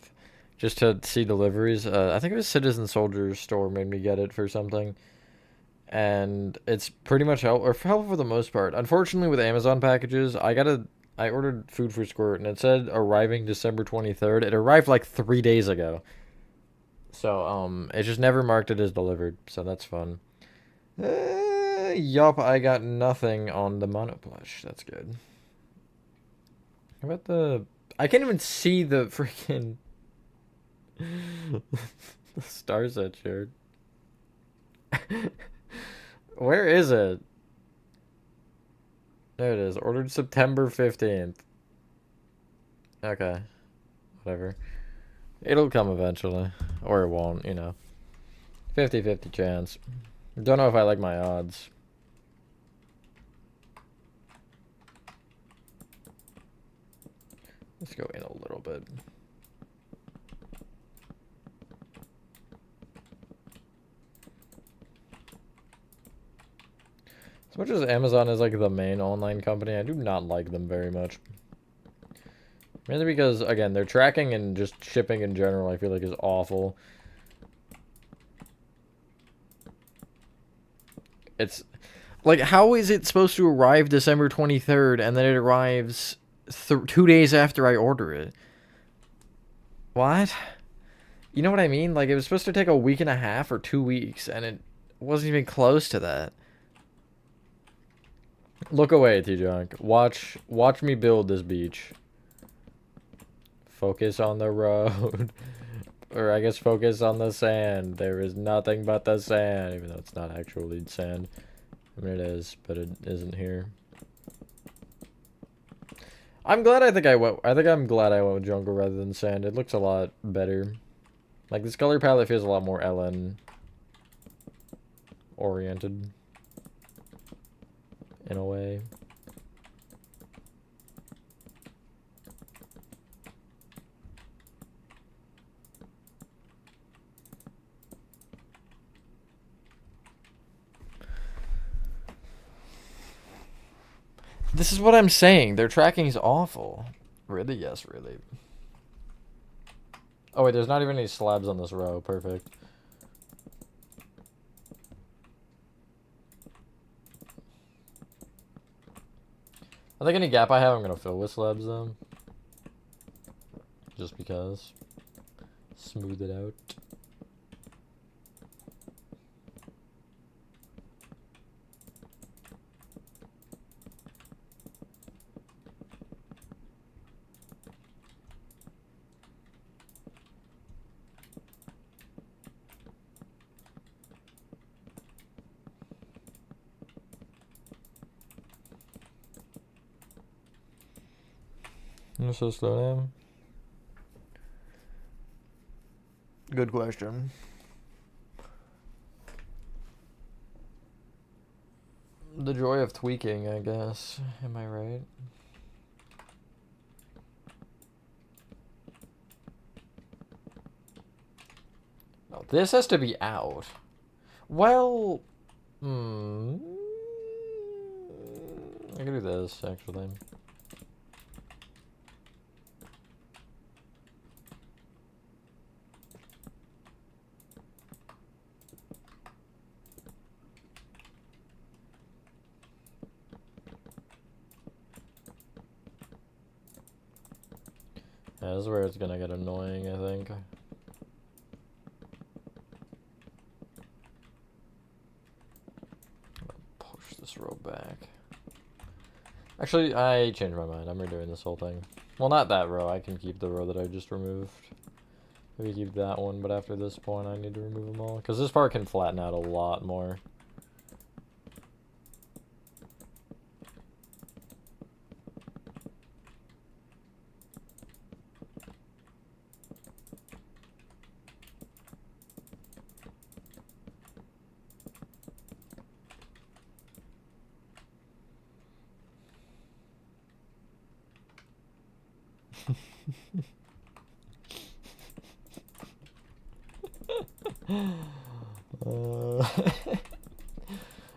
just to see deliveries. I think it was Citizen Soldier's store made me get it for something. And it's pretty much helpful for the most part. Unfortunately, with Amazon packages, I ordered food for Squirt and it said arriving December 23rd. It arrived like 3 days ago. So, it just never marked it as delivered. So that's fun. Yup, I got nothing on the mono plush. That's good. How about the... I can't even see the freaking... the Star Set shirt. Where is it? There it is. Ordered September 15th. Okay. Whatever. It'll come eventually. Or it won't, you know. 50-50 chance. Don't know if I like my odds. Let's go in a little bit. much as Amazon is like the main online company, I do not like them very much. Mainly because, again, their tracking and just shipping in general I feel like is awful. It's like, how is it supposed to arrive December 23rd and then it arrives 2 days after I order it? What? You know what I mean? Like, it was supposed to take a week and a half or 2 weeks, and it wasn't even close to that. Look away, T-Junk. Watch me build this beach. Focus on the road. Or I guess focus on the sand. There is nothing but the sand, even though it's not actually sand. I mean, it is, but it isn't here. I'm glad I think I'm glad I went with jungle rather than sand. It looks a lot better. Like, this color palette feels a lot more Ellen oriented in a way. This is what I'm saying. Their tracking is awful. Really? Yes, really. Oh, wait, there's not even any slabs on this row. Perfect. I think any gap I have, I'm going to fill with slabs, though. Just because. Smooth it out. I'm so slow down. Good question. The joy of tweaking, I guess. Am I right? No, this has to be out. Well, I can do this, actually. Yeah, this is where it's gonna get annoying, I think. Push this row back. Actually, I changed my mind. I'm redoing this whole thing. Well, not that row. I can keep the row that I just removed. Maybe keep that one, but after this point, I need to remove them all. Because this part can flatten out a lot more.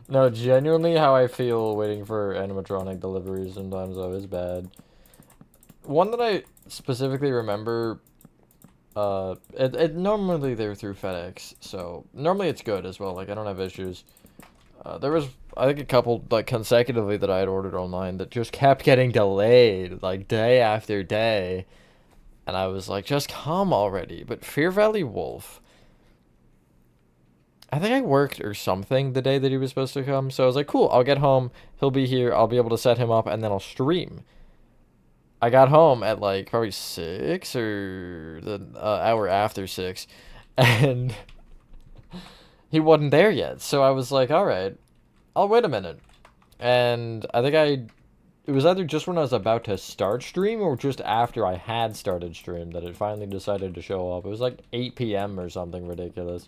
No, genuinely how I feel waiting for animatronic deliveries sometimes though is bad. One that I specifically remember, normally they're through FedEx, so normally it's good as well, like I don't have issues. There was, I think, a couple, like, consecutively that I had ordered online that just kept getting delayed, like, day after day. And I was like, just come already. But Fear Valley Wolf, I think I worked or something the day that he was supposed to come. So I was like, cool, I'll get home. He'll be here. I'll be able to set him up, and then I'll stream. I got home at, like, probably 6 or the hour after 6. And he wasn't there yet. So I was like, all right, I'll wait a minute. And I think it was either just when I was about to start stream or just after I had started stream that it finally decided to show up. It was like 8 p.m. or something ridiculous.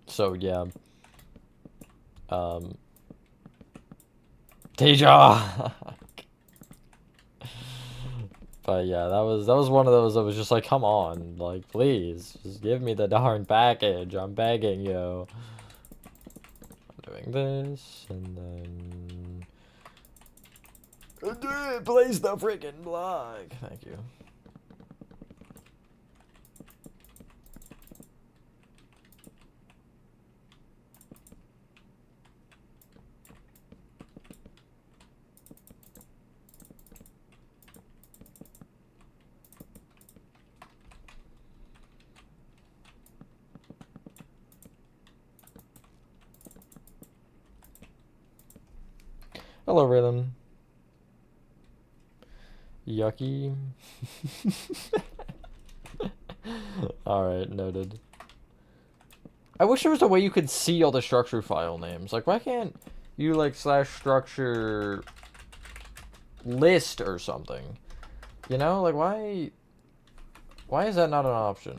So yeah. Teja. But yeah, that was one of those that was just like, come on, like, please, just give me the darn package. I'm begging you. doing this, and then place the freaking block. Thank you. Hello, Rhythm. Yucky. Alright, noted. I wish there was a way you could see all the structure file names. Like, why can't you, like, /structure list or something? You know, like, why is that not an option?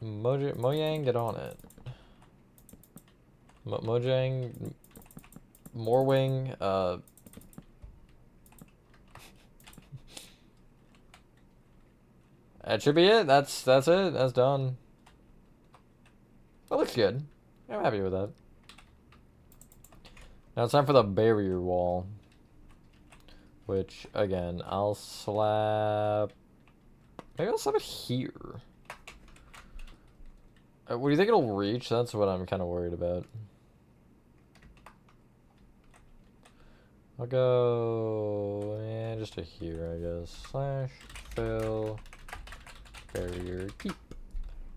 Mojang, get on it. Mojang, Morwing, that should be it. That's it. That's done. That looks good. I'm happy with that. Now it's time for the barrier wall. Which, again, I'll slap... Maybe I'll slap it here. What do you think it'll reach? That's what I'm kind of worried about. I'll go... yeah, just to here, I guess. /fill barrier keep.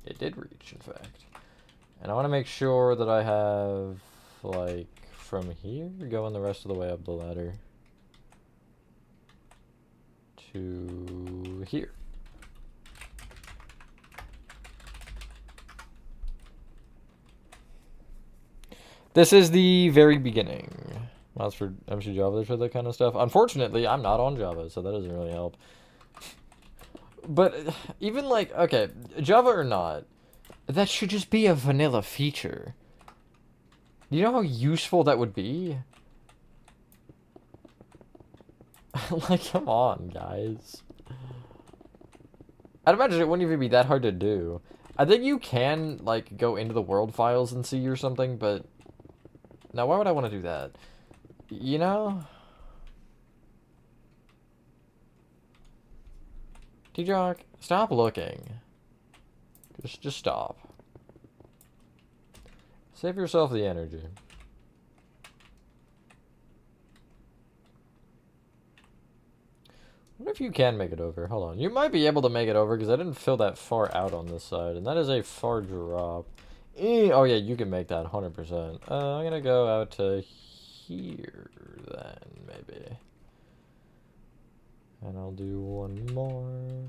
It did reach, in fact. And I want to make sure that I have, like, from here, going the rest of the way up the ladder to here. This is the very beginning. That's for MC Java for that kind of stuff. Unfortunately, I'm not on Java, so that doesn't really help. But even like, okay, Java or not, that should just be a vanilla feature. You know how useful that would be? Like, come on, guys. I'd imagine it wouldn't even be that hard to do. I think you can, like, go into the world files and see or something, but... Now, why would I want to do that? You know? T-Jock, stop looking. Just stop. Save yourself the energy. What if you can make it over? Hold on. You might be able to make it over because I didn't fill that far out on this side. And that is a far drop. Oh, yeah, you can make that 100%. I'm going to go out to here then, maybe. And I'll do one more.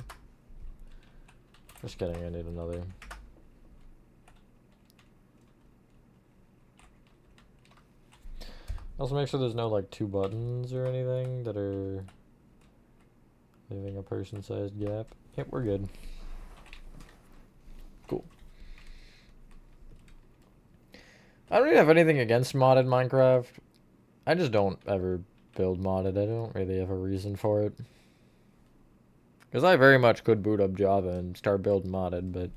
Just kidding, I need another. Also make sure there's no, like, 2 buttons or anything that are... leaving a person-sized gap. Yep, we're good. Cool. I don't really have anything against modded Minecraft. I just don't ever build modded. I don't really have a reason for it. Because I very much could boot up Java and start building modded, but...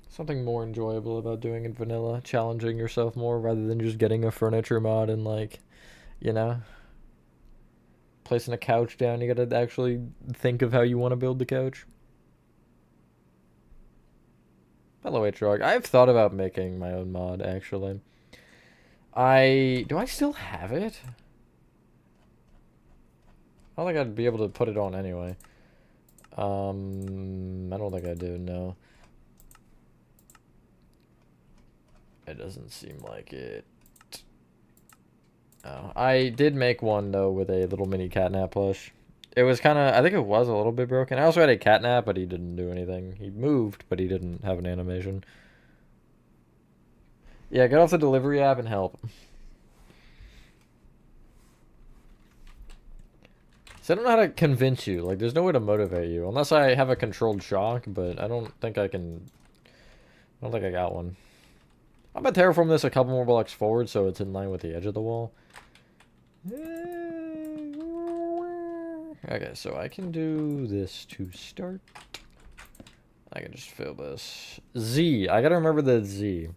something more enjoyable about doing it vanilla. Challenging yourself more rather than just getting a furniture mod and, like, you know... placing a couch down, you gotta actually think of how you want to build the couch. Hello, H-Rock. I've thought about making my own mod, actually. Do I still have it? I don't think I'd be able to put it on anyway. I don't think I do, no. It doesn't seem like it. Oh, I did make one, though, with a little mini catnap plush. It was kind of... I think it was a little bit broken. I also had a catnap, but he didn't do anything. He moved, but he didn't have an animation. Yeah, get off the delivery app and help. So I don't know how to convince you. Like, there's no way to motivate you. Unless I have a controlled shock, but I don't think I can... I don't think I got one. I'm gonna terraform this a couple more blocks forward so it's in line with the edge of the wall. Okay, so I can do this to start. I can just fill this. Z. I gotta remember the Z.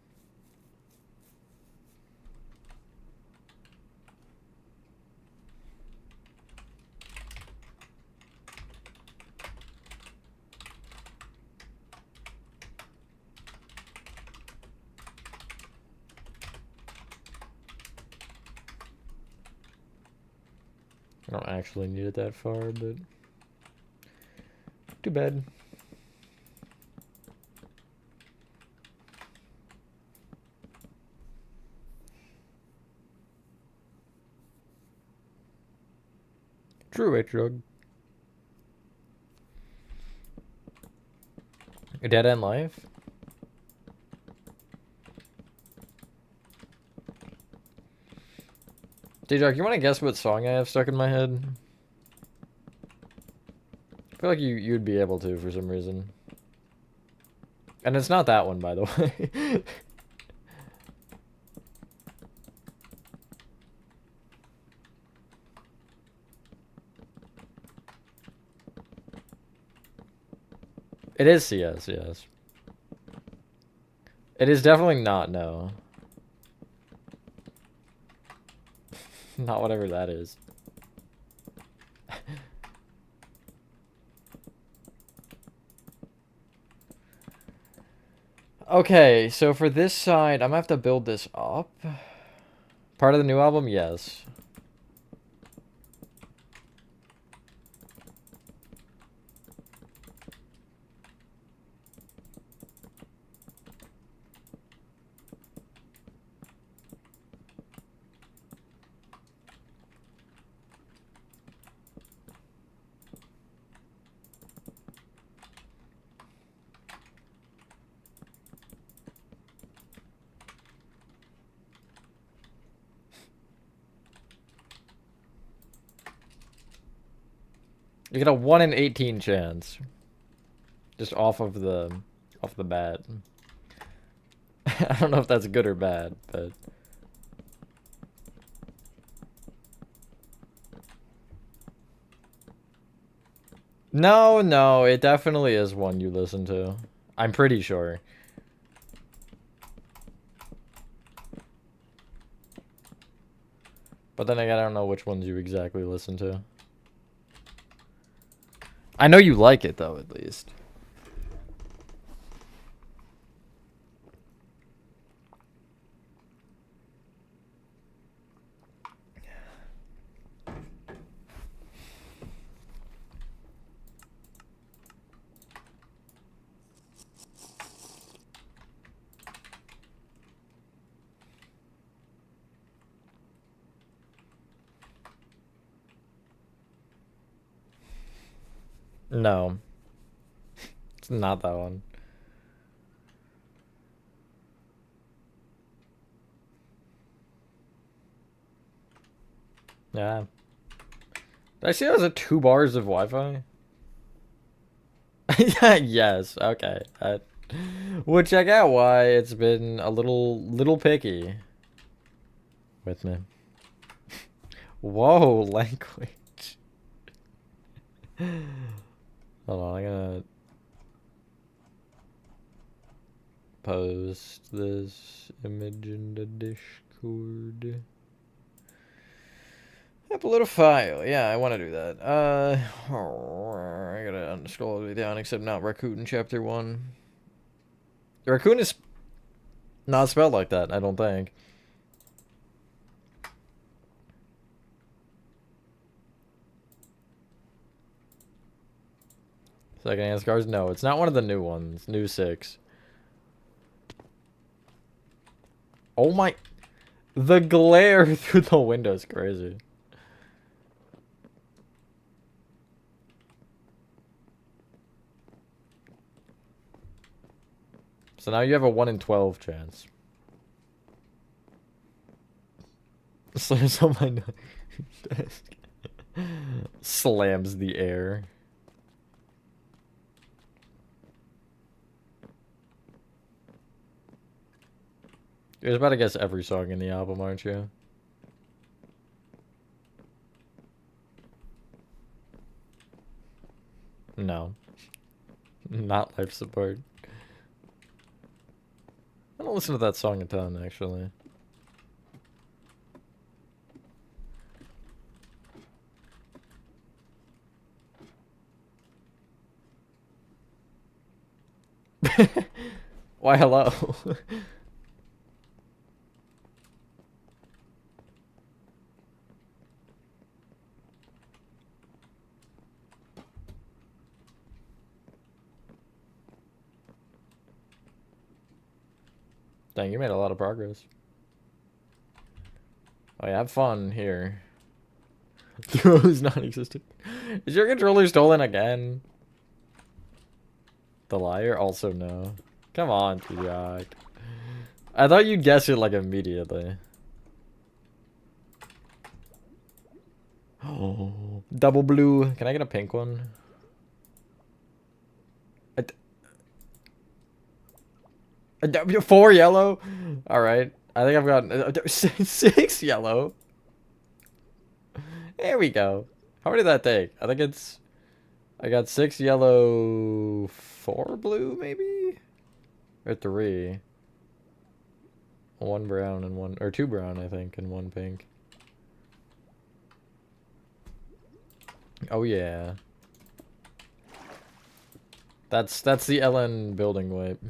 I don't actually need it that far, but too bad. True, drug. A dead end life? D-Jock, you want to guess what song I have stuck in my head? I feel like you'd be able to for some reason. And it's not that one, by the way. It is CS, yes. It is definitely not, no. Not whatever that is. Okay, so for this side, I'm gonna have to build this up. Part of the new album? Yes. You get a 1 in 18 chance. Just off the bat. I don't know if that's good or bad, but no, it definitely is one you listen to. I'm pretty sure. But then again, I don't know which ones you exactly listen to. I know you like it, though, at least. No. It's not that one. Yeah. Did I see that was a 2 bars of Wi-Fi? Yes, okay. We'll check out why it's been a little picky with me. Whoa, language. Hold on, I'm gonna post this image in the Discord. Upload a file. Yeah, I want to do that. I gotta scroll all the way down, except not Raccoon Chapter 1. Raccoon is not spelled like that, I don't think. Secondhand Scars? No, it's not one of the new ones. New 6. Oh my... The glare through the window is crazy. So now you have a 1 in 12 chance. Slams on my desk. Slams the air. You're about to guess every song in the album, aren't you? No. Not life support. I don't listen to that song a ton, actually. Why, hello? Dang, you made a lot of progress. Oh yeah, have fun here. Throws non-existent. Is your controller stolen again? The liar? Also no. Come on, T-Rock. I thought you'd guess it like immediately. Oh, double blue. Can I get a pink one? Four yellow? Alright. I think I've got six yellow. There we go. How many did that take? I think it's... I got six yellow, four blue, maybe? Or three. One brown and one... Or two brown, I think, and one pink. Oh, yeah. That's the Ellen building wipe.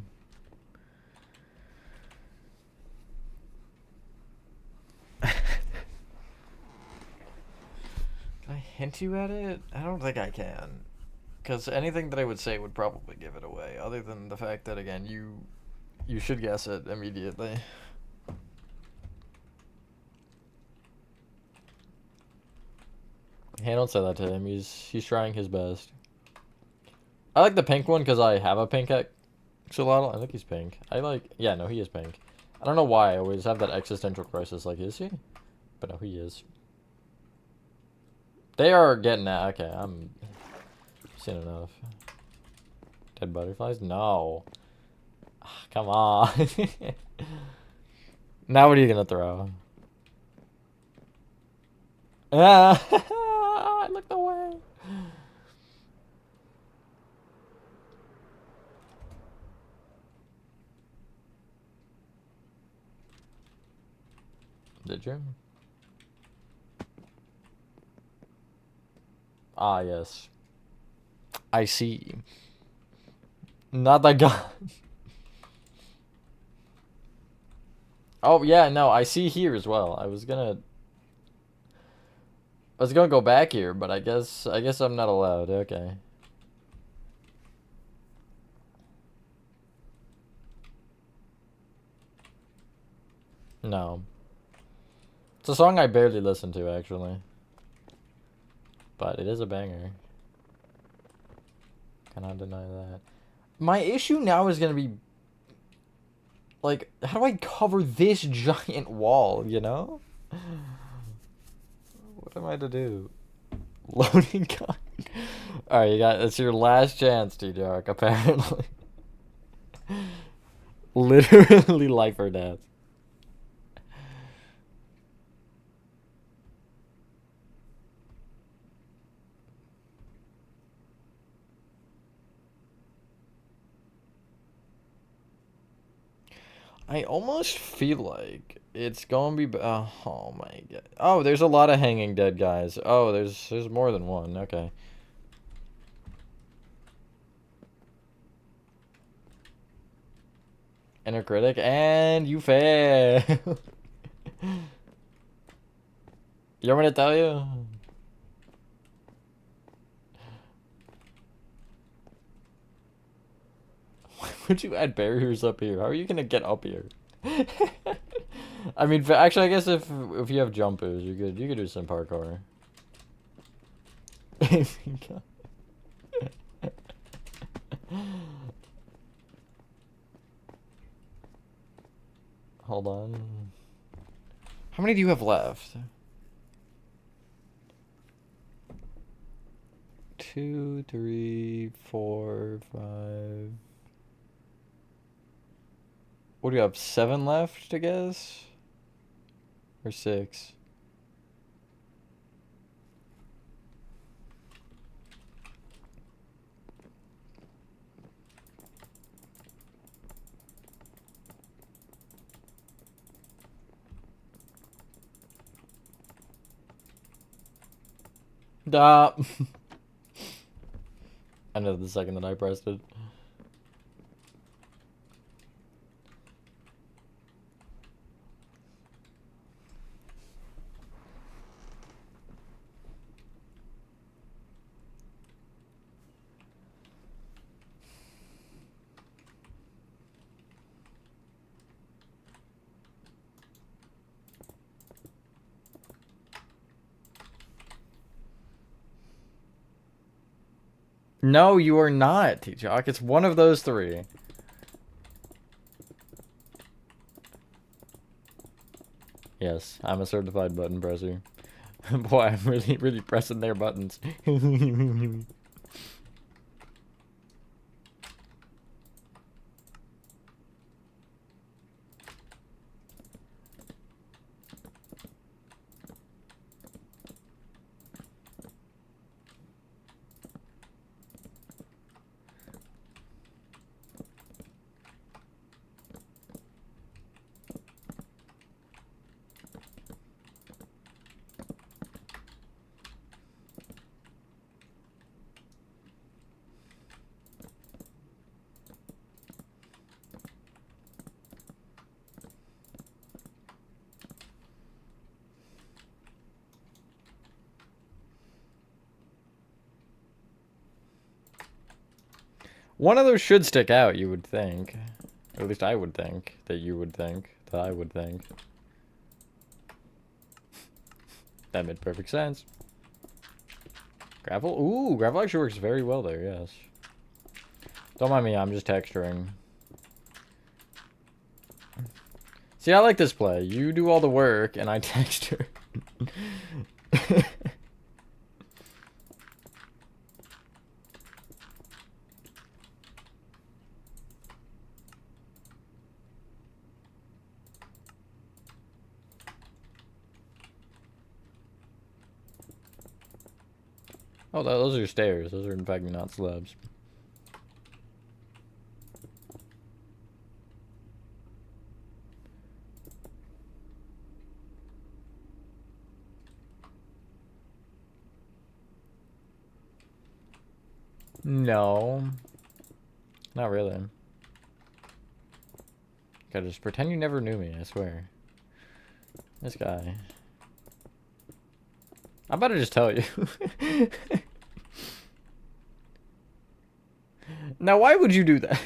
Can I hint you at it? I don't think I can. Because anything that I would say would probably give it away, other than the fact that, again, you should guess it immediately. Hey, don't say that to him. He's trying his best. I like the pink one because I have a pink axolotl. I think he's pink. Yeah, no, he is pink. I don't know why I always have that existential crisis. Like, is he? But no, he is. They are getting that. Okay, I'm seen enough. Dead butterflies? No. Come on. Now what are you gonna throw? Ah, I looked away. Did you? Ah, yes. I see. Not that guy. Oh, yeah, no, I see here as well. I was gonna go back here, but I guess I'm not allowed. Okay. No. It's a song I barely listen to, actually. But it is a banger. Cannot deny that. My issue now is gonna be... Like, how do I cover this giant wall, you know? What am I to do? Loading gun. Alright, it's your last chance, T-Dark, apparently. Literally life or death. I almost feel like it's gonna be... oh my god. Oh, there's a lot of hanging dead guys. Oh, there's more than one. Okay. Inner critic, and you fail. You want me to tell you? Why would you add barriers up here? How are you gonna get up here? I mean, actually, I guess if you have jumpers, you could do some parkour. Hold on. How many do you have left? 2, 3, 4, 5. What do you have? 7 left, I guess? Or 6? Duh. I know the second that I pressed it. No, you are not, T-Jock. It's one of those three. Yes, I'm a certified button presser. Boy, I'm really, really pressing their buttons. One of those should stick out, you would think. Or at least I would think. That you would think. That I would think. That made perfect sense. Gravel? Ooh, gravel actually works very well there, yes. Don't mind me, I'm just texturing. See, I like this play. You do all the work, and I texture. Oh, those are stairs. Those are, in fact, not slabs. No. Not really. Gotta just pretend you never knew me, I swear. This guy. I'm about to just tell you. Now, why would you do that?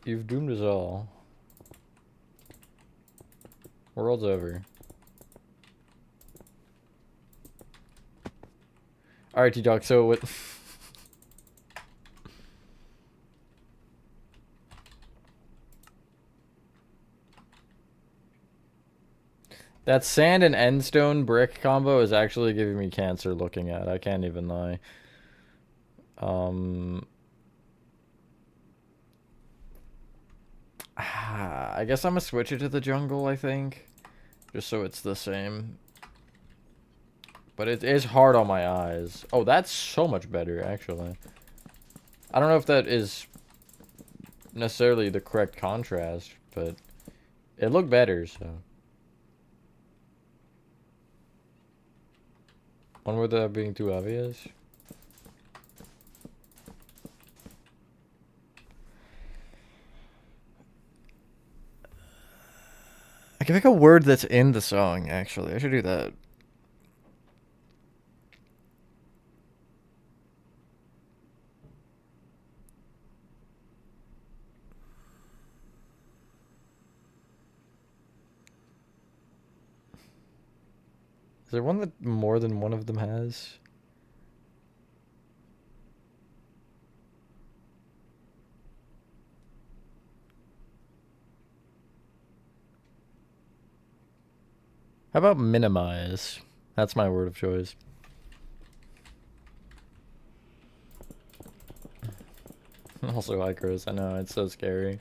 You've doomed us all. World's over. Alright, T-Dog, so what... That sand and endstone brick combo is actually giving me cancer looking at. I can't even lie. I guess I'm gonna switch it to the jungle, I think. Just so it's the same. But it is hard on my eyes. Oh, that's so much better, actually. I don't know if that is necessarily the correct contrast, but it looked better, so. One without being too obvious. I can make a word that's in the song, actually. I should do that. Is there one that more than one of them has? How about minimize? That's my word of choice. Also Icarus, I know, it's so scary.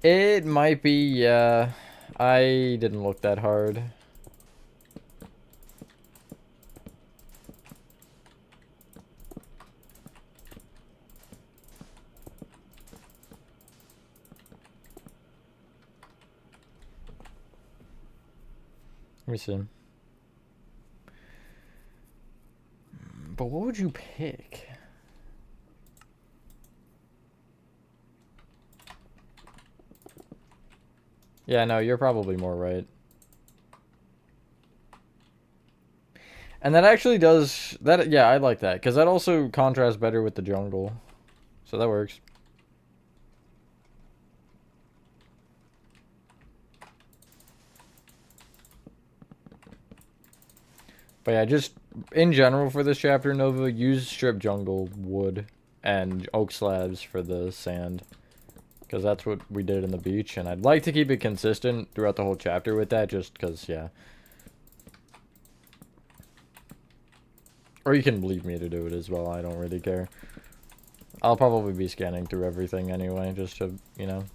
It might be, yeah. I didn't look that hard. Let me see. But what would you pick? Yeah, no, you're probably more right. And that actually does... that. Yeah, I like that. Because that also contrasts better with the jungle. So that works. But yeah, just in general for this chapter, Nova, use strip jungle wood and oak slabs for the sand. Because that's what we did in the beach, and I'd like to keep it consistent throughout the whole chapter with that, just because, yeah. Or you can leave me to do it as well, I don't really care. I'll probably be scanning through everything anyway, just to, you know.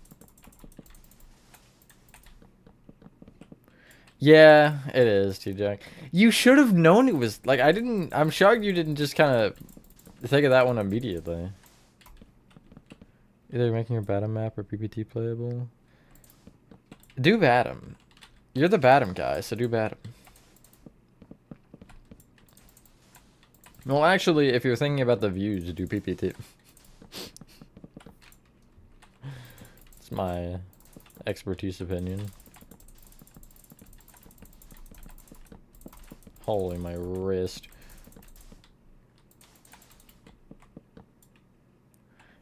Yeah, it is, TJ. You should have known it was, like, I'm shocked you didn't just kind of think of that one immediately. Either making your Batum map or PPT playable. Do Batum. You're the Batum guy, so do Batum. Well, actually, if you're thinking about the views, do PPT. It's my expertise opinion. Holy, my wrist.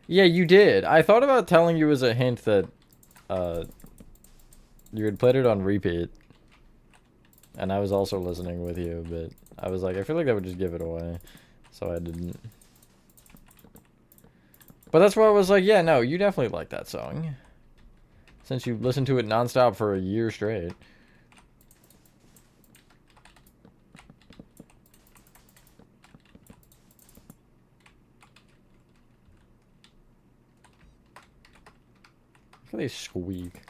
Yeah, you did. I thought about telling you as a hint that you had played it on repeat. And I was also listening with you, but I was like, I feel like that would just give it away. So I didn't. But that's why I was like, yeah, no, you definitely like that song. Since you listened to it nonstop for a year straight. Look how they squeak.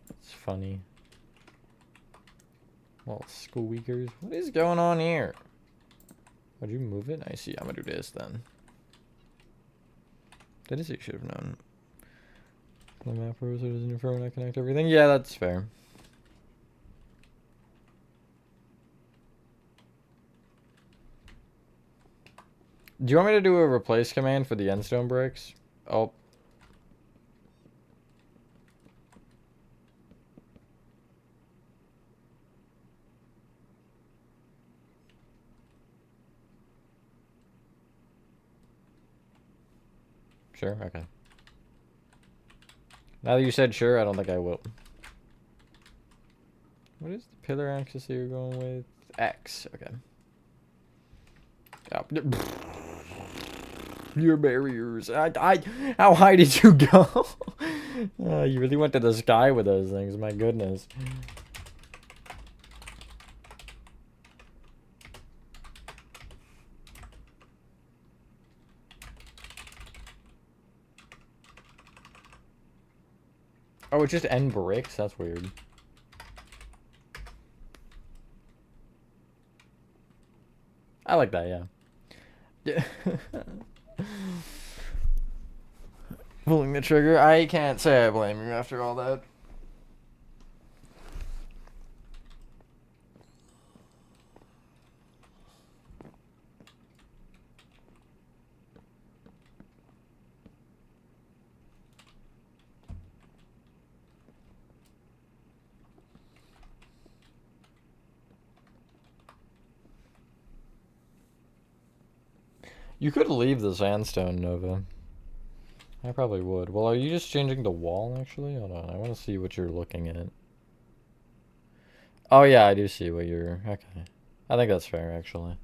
It's funny. Well, squeakers. What is going on here? Would you move it? I see. I'm gonna do this then. That is, you should have known. The map browser doesn't confirm when I connect everything. Yeah, that's fair. Do you want me to do a replace command for the endstone bricks? Oh. Sure, okay. Now that you said sure, I don't think I will. What is the pillar axis that you're going with? X, okay. Oh. Your barriers. How high did you go? You really went to the sky with those things, my goodness. Oh, it's just N bricks? That's weird. I like that, yeah. Yeah. Pulling the trigger. I can't say I blame you after all that. You could leave the sandstone, Nova. I probably would. Well, are you just changing the wall, actually? Hold on, I want to see what you're looking at. Oh, yeah, I do see what you're... Okay. I think that's fair, actually.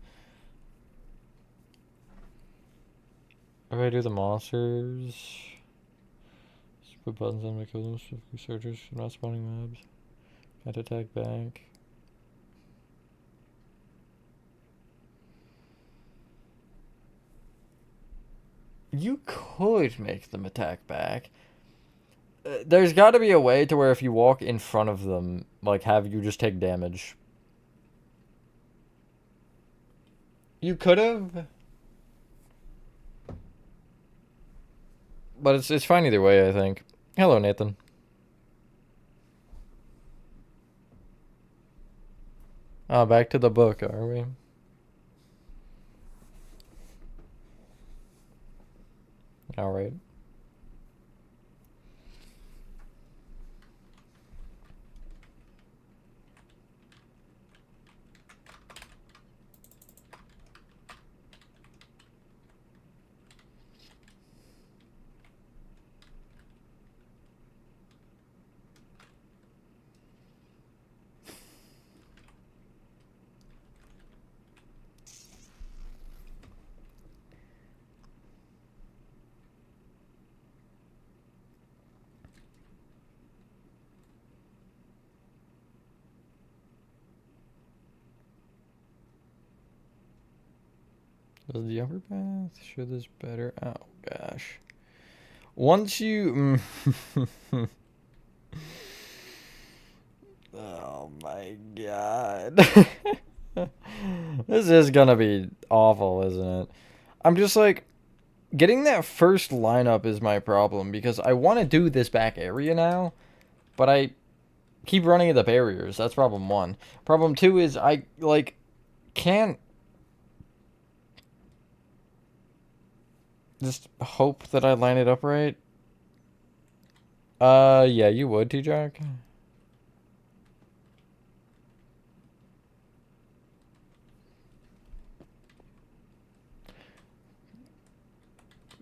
If I do the monsters... Just put buttons on to kill them, so researchers not spawning mobs. Can't attack back. You could make them attack back. There's got to be a way to where if you walk in front of them, like, have you just take damage. You could have. But it's fine either way, I think. Hello, Nathan. Back to the book, are we? Alright. Does the upper path show this better? Oh gosh. Once you oh my god. This is gonna be awful, isn't it? I'm just like, getting that first lineup is my problem because I want to do this back area now, but I keep running into barriers. That's problem one. Problem two is I, like, can't just hope that I line it up right. Yeah, you would, T-Jack.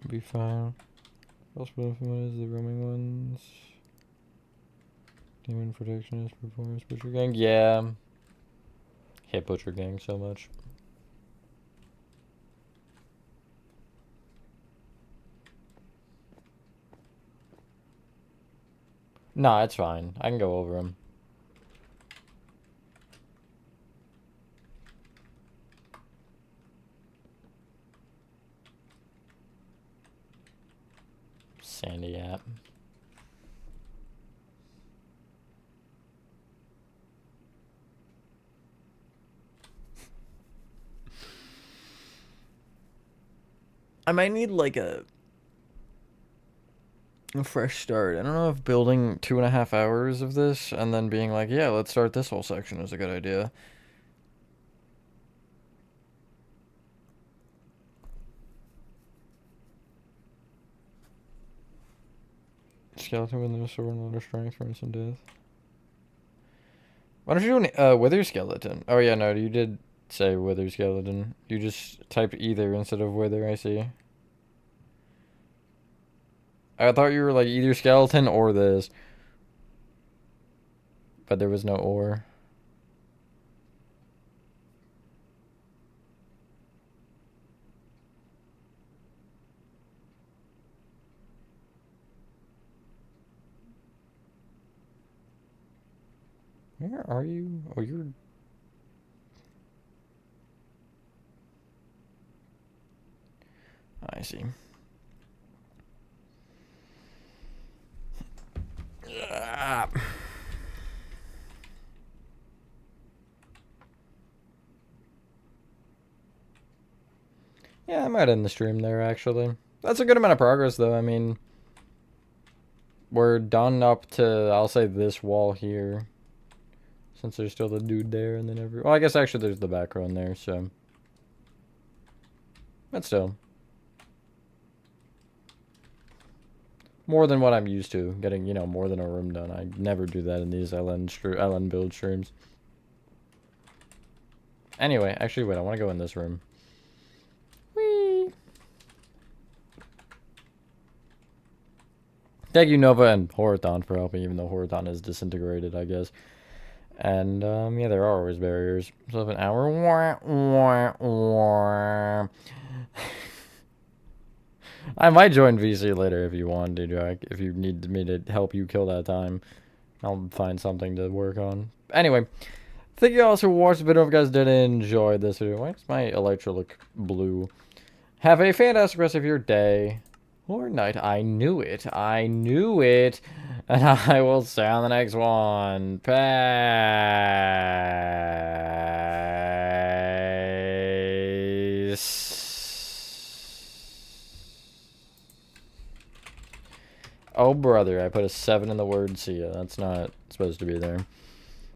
Be fine. Also, is the roaming ones. Demon protectionist, performance, butcher gang. Yeah. Hate butcher gang so much. Nah, it's fine. I can go over him. Sandy app. I might need like a fresh start. I don't know if building 2.5 hours of this and then being like, yeah, let's start this whole section is a good idea. Skeleton with no sword and no strength for instant death. Why don't you do an wither skeleton? Oh yeah, no, you did say wither skeleton. You just typed either instead of wither, I see. I thought you were like either skeleton or this. But there was no or. Where are you? Oh, you're... I see. Ah. Yeah, I might end the stream there, actually. That's a good amount of progress, though. I mean, we're done up to, I'll say, this wall here. Since there's still the dude there, and then well, I guess actually there's the background there, so. But still. More than what I'm used to, getting, you know, more than a room done. I never do that in these LN build streams. Anyway, actually, wait, I want to go in this room. Whee! Thank you, Nova and Horathon, for helping, even though Horathon is disintegrated, I guess. And, yeah, there are always barriers. So, of an hour. I might join VC later if you want to, Jack. If you need me to help you kill that time, I'll find something to work on. Anyway, thank you all for watching the video. If you guys did enjoy this video, why does my elytra look blue? Have a fantastic rest of your day or night. I knew it. I knew it. And I will see you on the next one. Peace. Oh, brother, I put a 7 in the word see ya. That's not supposed to be there.